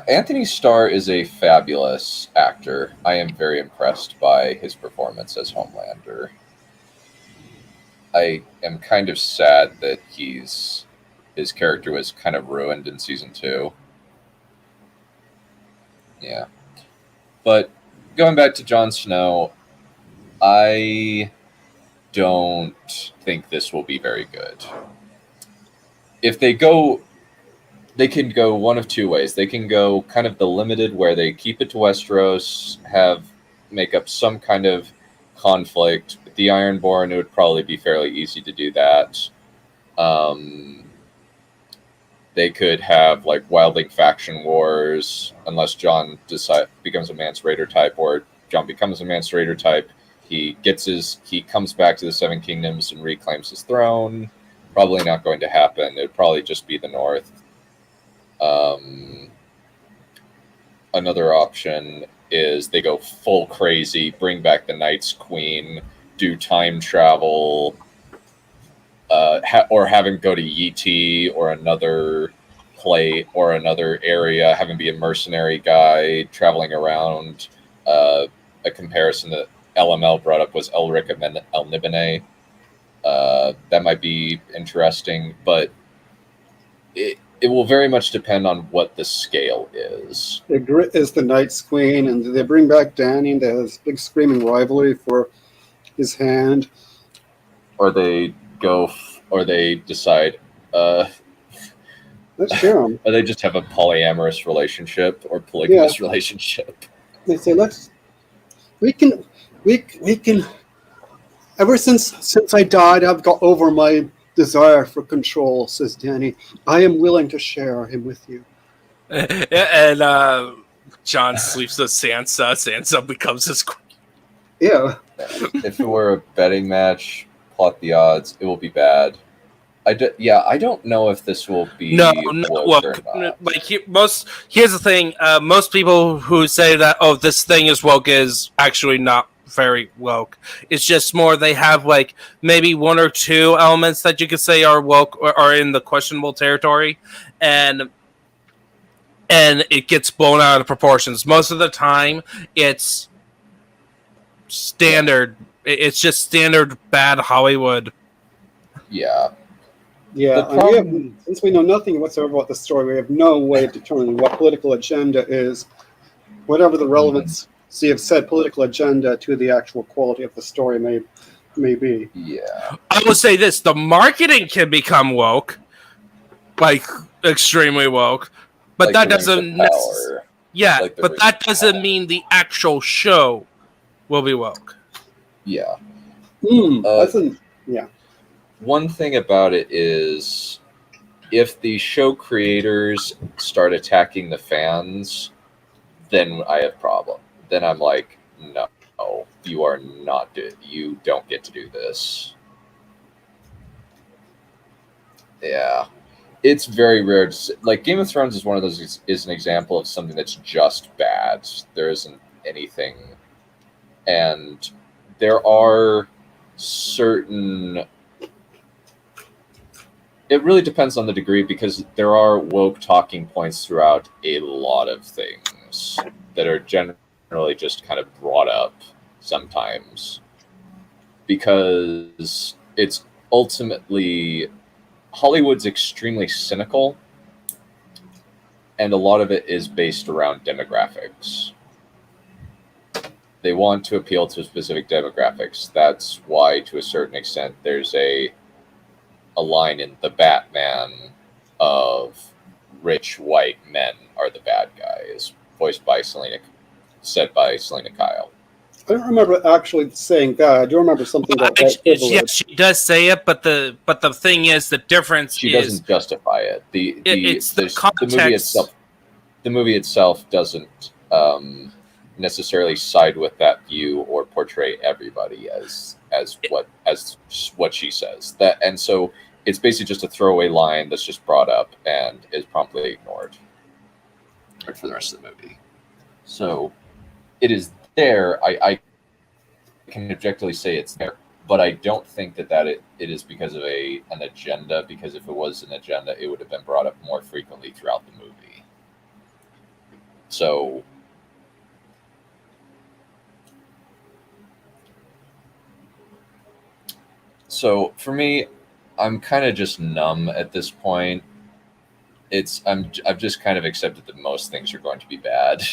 Anthony Starr is a fabulous actor. I am very impressed by his performance as Homelander. I am kind of sad that his character was kind of ruined in season 2. Yeah. But going back to Jon Snow, I don't think this will be very good. If they can go one of two ways. They can go kind of the limited, where they keep it to Westeros, make up some kind of conflict. With the Ironborn, it would probably be fairly easy to do that. They could have like wildling faction wars, unless Jon becomes a Mance Raider type, or Jon becomes a Mance Raider type. He comes back to the Seven Kingdoms and reclaims his throne. Probably not going to happen. It would probably just be the North. Another option is they go full crazy, bring back the Night's Queen, do time travel, or have him go to Yee or another plate or another area, have him be a mercenary guy traveling around. A comparison that LML brought up was Elric of El Nibene. That might be interesting, but it will very much depend on what the scale is. Grit is the Night's Queen, and they bring back Danny and there's big screaming rivalry for his hand. Or they decide, Let's share them. or they just have a polyamorous relationship or polygamous relationship. They say, we can. Ever since I died, I've got over my desire for control, says Danny. I am willing to share him with you. And Jon sleeps with Sansa. Sansa becomes his queen. Yeah. If it were a betting match, plot the odds, it will be bad. I don't know if this will be woke or not. Like here's the thing: most people who say that this thing is woke is actually not very woke. It's just more they have like maybe one or two elements that you could say are woke or are in the questionable territory, and it gets blown out of proportions. Most of the time, it's standard. It's just standard bad Hollywood. Yeah. Yeah, since we know nothing whatsoever about the story, we have no way of determining what political agenda is, whatever the relevancy of said political agenda to the actual quality of the story may be. Yeah. I will say this: the marketing can become woke, like extremely woke, but Like that the Rings of doesn't. Power. Yeah, Like the but Rings that of doesn't Power. mean the actual show will be woke. Yeah. Yeah. One thing about it is, if the show creators start attacking the fans, then I have problem. Then I'm like, no, you are not good. You don't get to do this. Yeah. It's very rare. Like, Game of Thrones is one of those, is an example of something that's just bad. There isn't anything. And there are certain... It really depends on the degree, because there are woke talking points throughout a lot of things that are generally just kind of brought up sometimes, because it's ultimately Hollywood's extremely cynical, and a lot of it is based around demographics. They want to appeal to specific demographics. That's why, to a certain extent, there's a line in The Batman of rich white men are the bad guys, said by Selena Kyle. I don't remember actually saying that. I do remember something about white privilege. Yes, she does say it, but the thing is, the difference She is doesn't justify it. It's the context. The movie itself doesn't necessarily side with that view or portray everybody as what she says. So it's basically just a throwaway line that's just brought up and is promptly ignored for the rest of the movie. So it is there. I can objectively say it's there, but I don't think that it is because of an agenda, because if it was an agenda, it would have been brought up more frequently throughout the movie. So for me, I'm kind of just numb at this point. I've just kind of accepted that most things are going to be bad.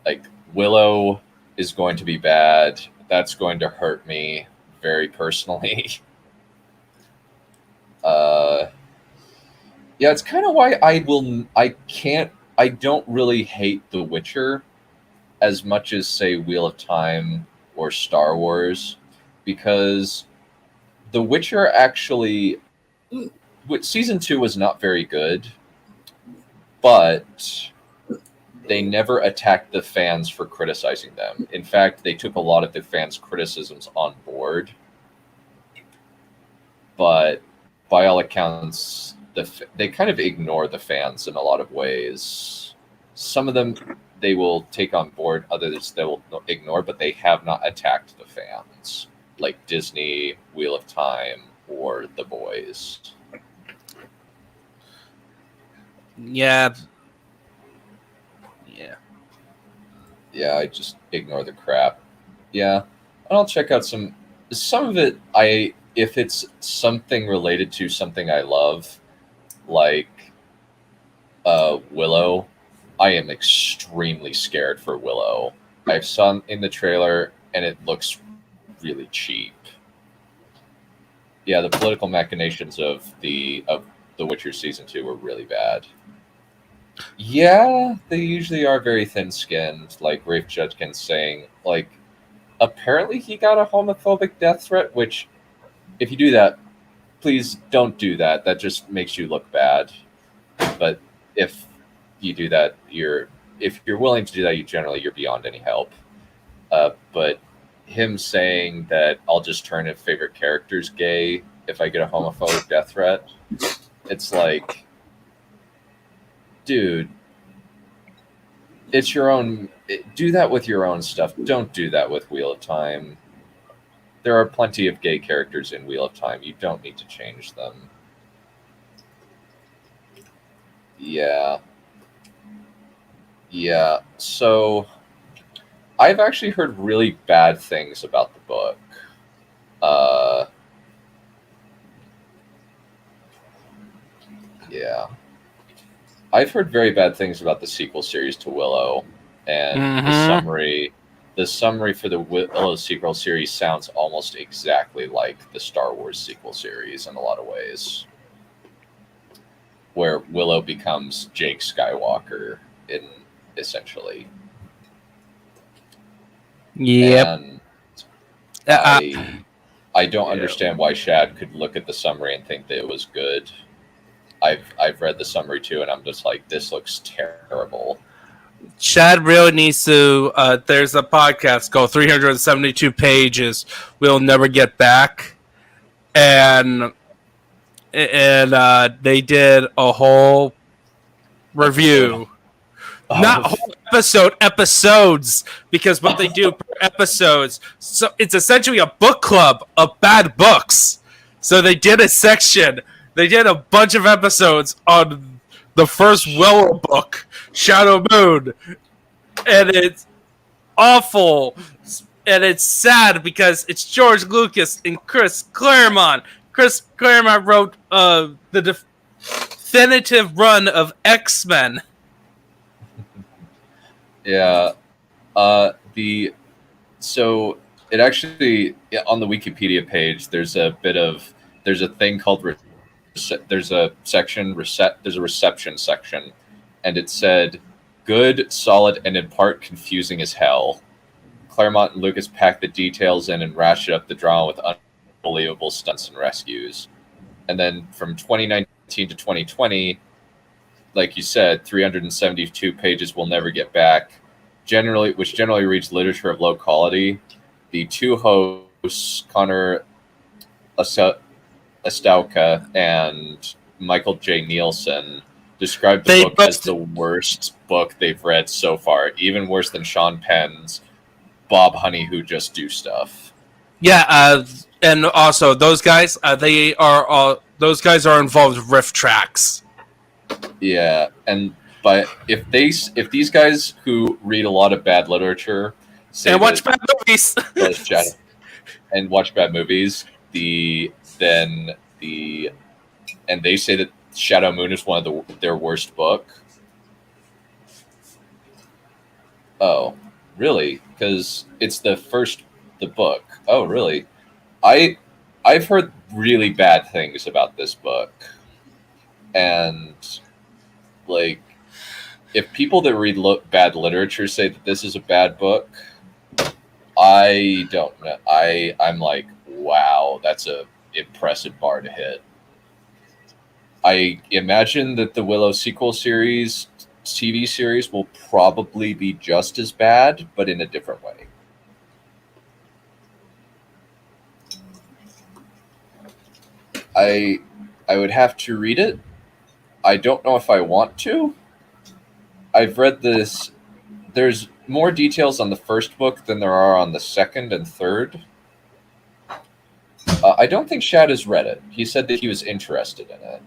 Like Willow is going to be bad. That's going to hurt me very personally. Yeah, it's kind of why I don't really hate The Witcher as much as, say, Wheel of Time or Star Wars, because The Witcher actually, season 2 was not very good, but they never attacked the fans for criticizing them. In fact, they took a lot of the fans' criticisms on board. But by all accounts, they kind of ignore the fans in a lot of ways. Some of them they will take on board, others they will ignore, but they have not attacked the fans, like Disney, Wheel of Time, or The Boys. Yeah. Yeah, I just ignore the crap. Yeah, and I'll check out some of it. If it's something related to something I love, like Willow, I am extremely scared for Willow. I've saw in the trailer, and it looks really cheap. Yeah, the political machinations of The Witcher Season 2 were really bad. Yeah, they usually are very thin-skinned, like Rafe Judkins saying, like, apparently he got a homophobic death threat, which, if you do that, please don't do that. That just makes you look bad. But if you do that, if you're willing to do that, you're beyond any help. But him saying that I'll just turn his favorite characters gay if I get a homophobic death threat, it's like, dude, it's your own. Do that with your own stuff. Don't do that with Wheel of Time. There are plenty of gay characters in Wheel of Time. You don't need to change them. Yeah. So, I've actually heard really bad things about the book. Yeah. I've heard very bad things about the sequel series to Willow, and the summary for the Willow sequel series sounds almost exactly like the Star Wars sequel series in a lot of ways, where Willow becomes Jake Skywalker essentially. Yep. And I don't understand why Shad could look at the summary and think that it was good. I've read the summary too, and I'm just like, this looks terrible. Chad really needs to. There's a podcast called 372 Pages. We'll Never Get Back, and they did a whole review, not whole episodes, because what they do per episodes. So it's essentially a book club of bad books. So they did a section. They did a bunch of episodes on the first Willow book, Shadow Moon, and it's awful, and it's sad because it's George Lucas and Chris Claremont Chris Claremont wrote the definitive run of X-Men. Yeah. So it actually, on the Wikipedia page, there's a thing called there's a reception section, and it said, "Good, solid, and in part confusing as hell. Claremont and Lucas packed the details in and ratcheted up the drama with unbelievable stunts and rescues." And then from 2019 to 2020, like you said, 372 pages we'll never get back. Which generally reads literature of low quality. The two hosts, Connor Astauka and Michael J. Nielsen, described the book as the worst book they've read so far, even worse than Sean Penn's Bob Honey Who Just Do Stuff. Yeah, and also those guys, those guys are involved with riff tracks. Yeah, but if these guys who read a lot of bad literature say and watch bad movies and watch bad movies, and they say that Shadow Moon is one of their worst book. Oh, really? Because it's the book. Oh, really? I've heard really bad things about this book, and like, if people that read bad literature say that this is a bad book, I don't know. I'm like, wow, that's a impressive bar to hit. I imagine that the Willow sequel series, TV series, will probably be just as bad, but in a different way. I would have to read it. I don't know if I want to. I've read this. There's more details on the first book than there are on the second and third. I don't think Shad has read it. He said that he was interested in it.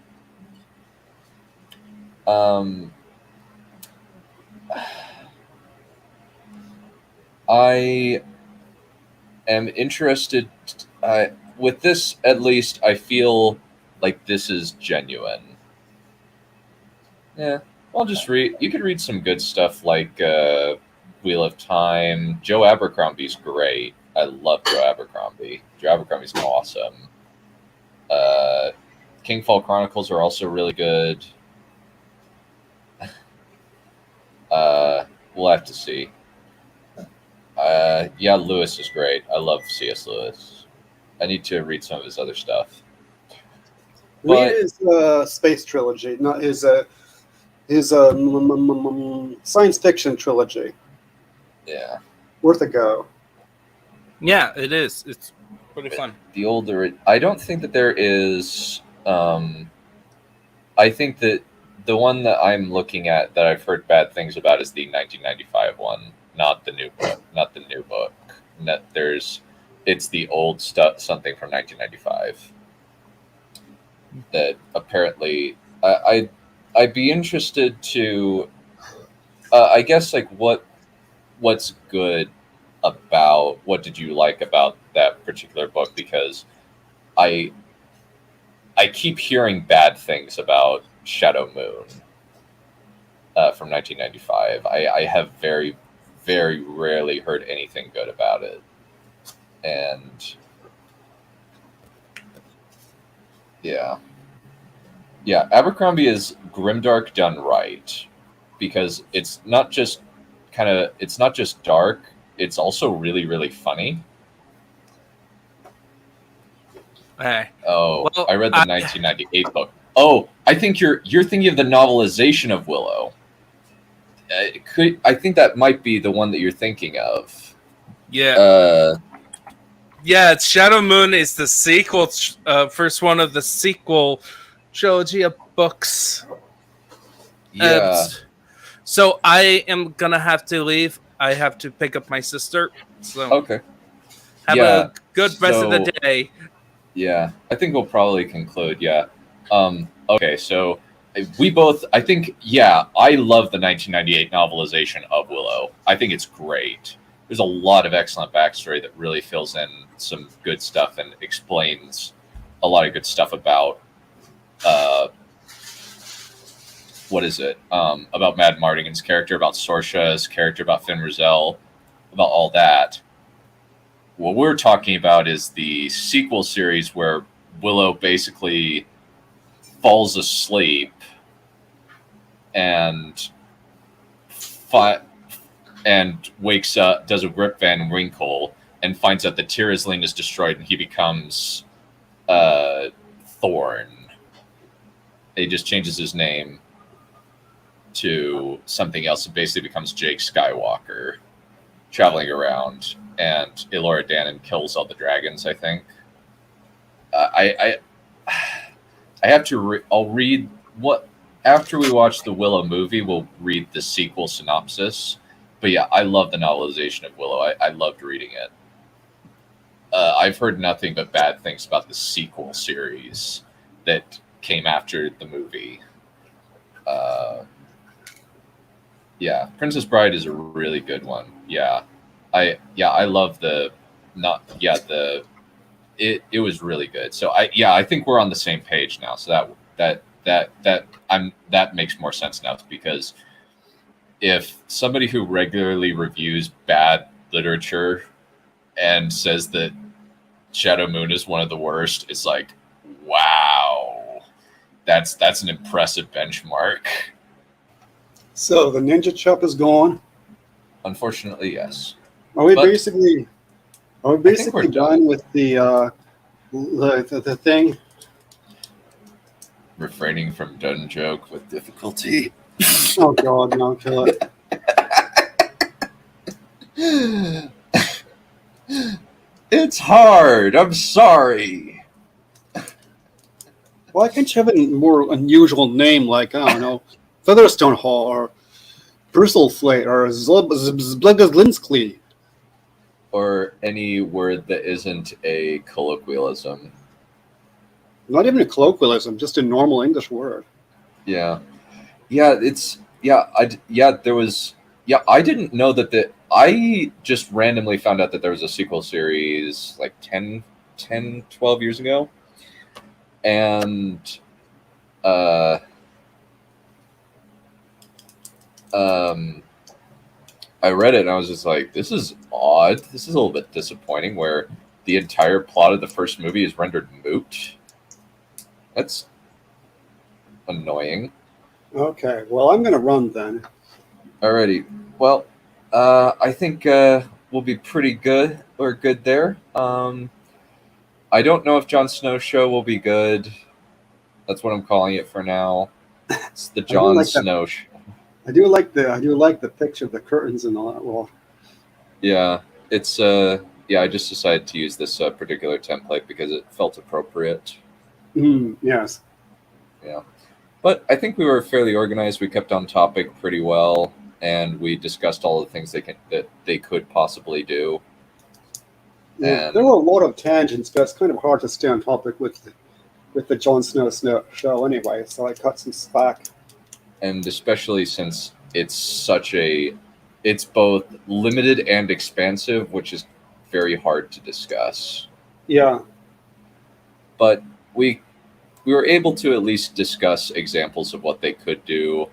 I am interested. With this, at least, I feel like this is genuine. Yeah, I'll just read. You could read some good stuff like Wheel of Time. Joe Abercrombie's great. I love Joe Abercrombie. Joe Abercrombie's awesome. Kingfall Chronicles are also really good. We'll have to see. Yeah, Lewis is great. I love C.S. Lewis. I need to read some of his other stuff. Read his space trilogy, not his science fiction trilogy. Yeah. Worth a go. Yeah, it is. It's pretty fun. The older... I don't think that there is... I think that the one that I'm looking at that I've heard bad things about is the 1995 one, not the new book. It's the old stuff, something from 1995. That apparently... I'd be interested to... I guess, like, what's good about... What did you like about that particular book? Because I keep hearing bad things about Shadow Moon from 1995. I have very, very rarely heard anything good about it. And yeah, Abercrombie is grimdark done right, because it's not just dark, it's also really, really funny. Hey. Oh, well, I read the 1998 book. Oh, I think you're thinking of the novelization of Willow. I think that might be the one that you're thinking of. Yeah. Yeah, it's Shadow Moon is the sequel, first one of the sequel trilogy of books. Yeah. So I am gonna have to leave. I have to pick up my sister. So okay. Have a good rest of the day. Yeah, I think we'll probably conclude. Yeah. Okay, so we both, I think, I love the 1998 novelization of Willow. I think it's great. There's a lot of excellent backstory that really fills in some good stuff and explains a lot of good stuff about what is it? About Mad Mardigan's character, about Sorsha's character, about Finn Rizal, about all that. What we're talking about is the sequel series where Willow basically falls asleep and wakes up, does a Rip Van Winkle, and finds out that Tirisling is destroyed, and he becomes Thorn. He just changes his name to something else and basically becomes Jake Skywalker, traveling around, and Elora Danan kills all the dragons, I think. I have to I'll read what after we watch the Willow movie, we'll read the sequel synopsis. But yeah, I love the novelization of Willow. I loved reading it. I've heard nothing but bad things about the sequel series that came after the movie. Yeah, Princess Bride is a really good one. Yeah, I love it was really good. So I think we're on the same page now. So that makes more sense now, because if somebody who regularly reviews bad literature and says that Shadow Moon is one of the worst, it's like, wow, that's an impressive benchmark. So the Ninja Chop is gone. Unfortunately, yes. Are we But basically we're done with the thing? Refraining from done joke with difficulty. Oh God, no, kill it. It's hard. I'm sorry. Why can't you have a more unusual name like, I don't know, Featherstone Hall or Bristleflate or Zblegazlinskli? Or any word that isn't a colloquialism. Not even a colloquialism, just a normal English word. Yeah. I didn't know that I just randomly found out that there was a sequel series like 10, 12 years ago. And I read it and I was just like, this is odd. This is a little bit disappointing, where the entire plot of the first movie is rendered moot. That's annoying. Okay, well, I'm going to run then. Alrighty. Well, I think we'll be pretty good. We're good there. I don't know if Jon Snow show will be good. That's what I'm calling it for now. It's the Jon Snow show. I do like the picture of the curtains and all that. Well, yeah, it's I just decided to use this particular template because it felt appropriate. Yes. Yeah, but I think we were fairly organized. We kept on topic pretty well, and we discussed all the things that they could possibly do. Yeah, And there were a lot of tangents, but it's kind of hard to stay on topic with the Jon Snow show anyway. So I cut some slack. And especially since it's both limited and expansive, which is very hard to discuss. Yeah. But we were able to at least discuss examples of what they could do.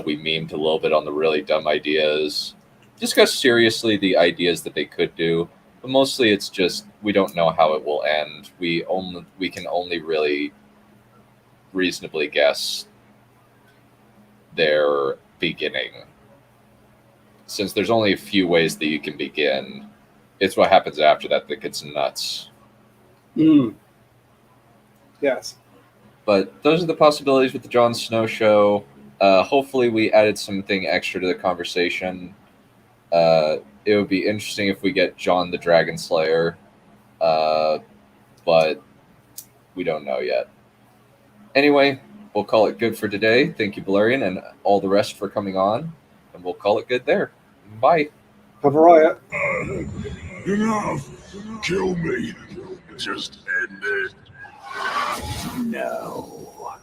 We memed a little bit on the really dumb ideas, discussed seriously the ideas that they could do, but mostly it's just we don't know how it will end. We can only really reasonably guess their beginning. Since there's only a few ways that you can begin, it's what happens after that gets nuts. Yes. But those are the possibilities with the Jon Snow show. Hopefully we added something extra to the conversation. It would be interesting if we get Jon the Dragon Slayer, but we don't know yet. Anyway, we'll call it good for today. Thank you, Valerian, and all the rest for coming on, and we'll call it good there. Bye. Have a riot. Enough! Kill me! Just end it. No.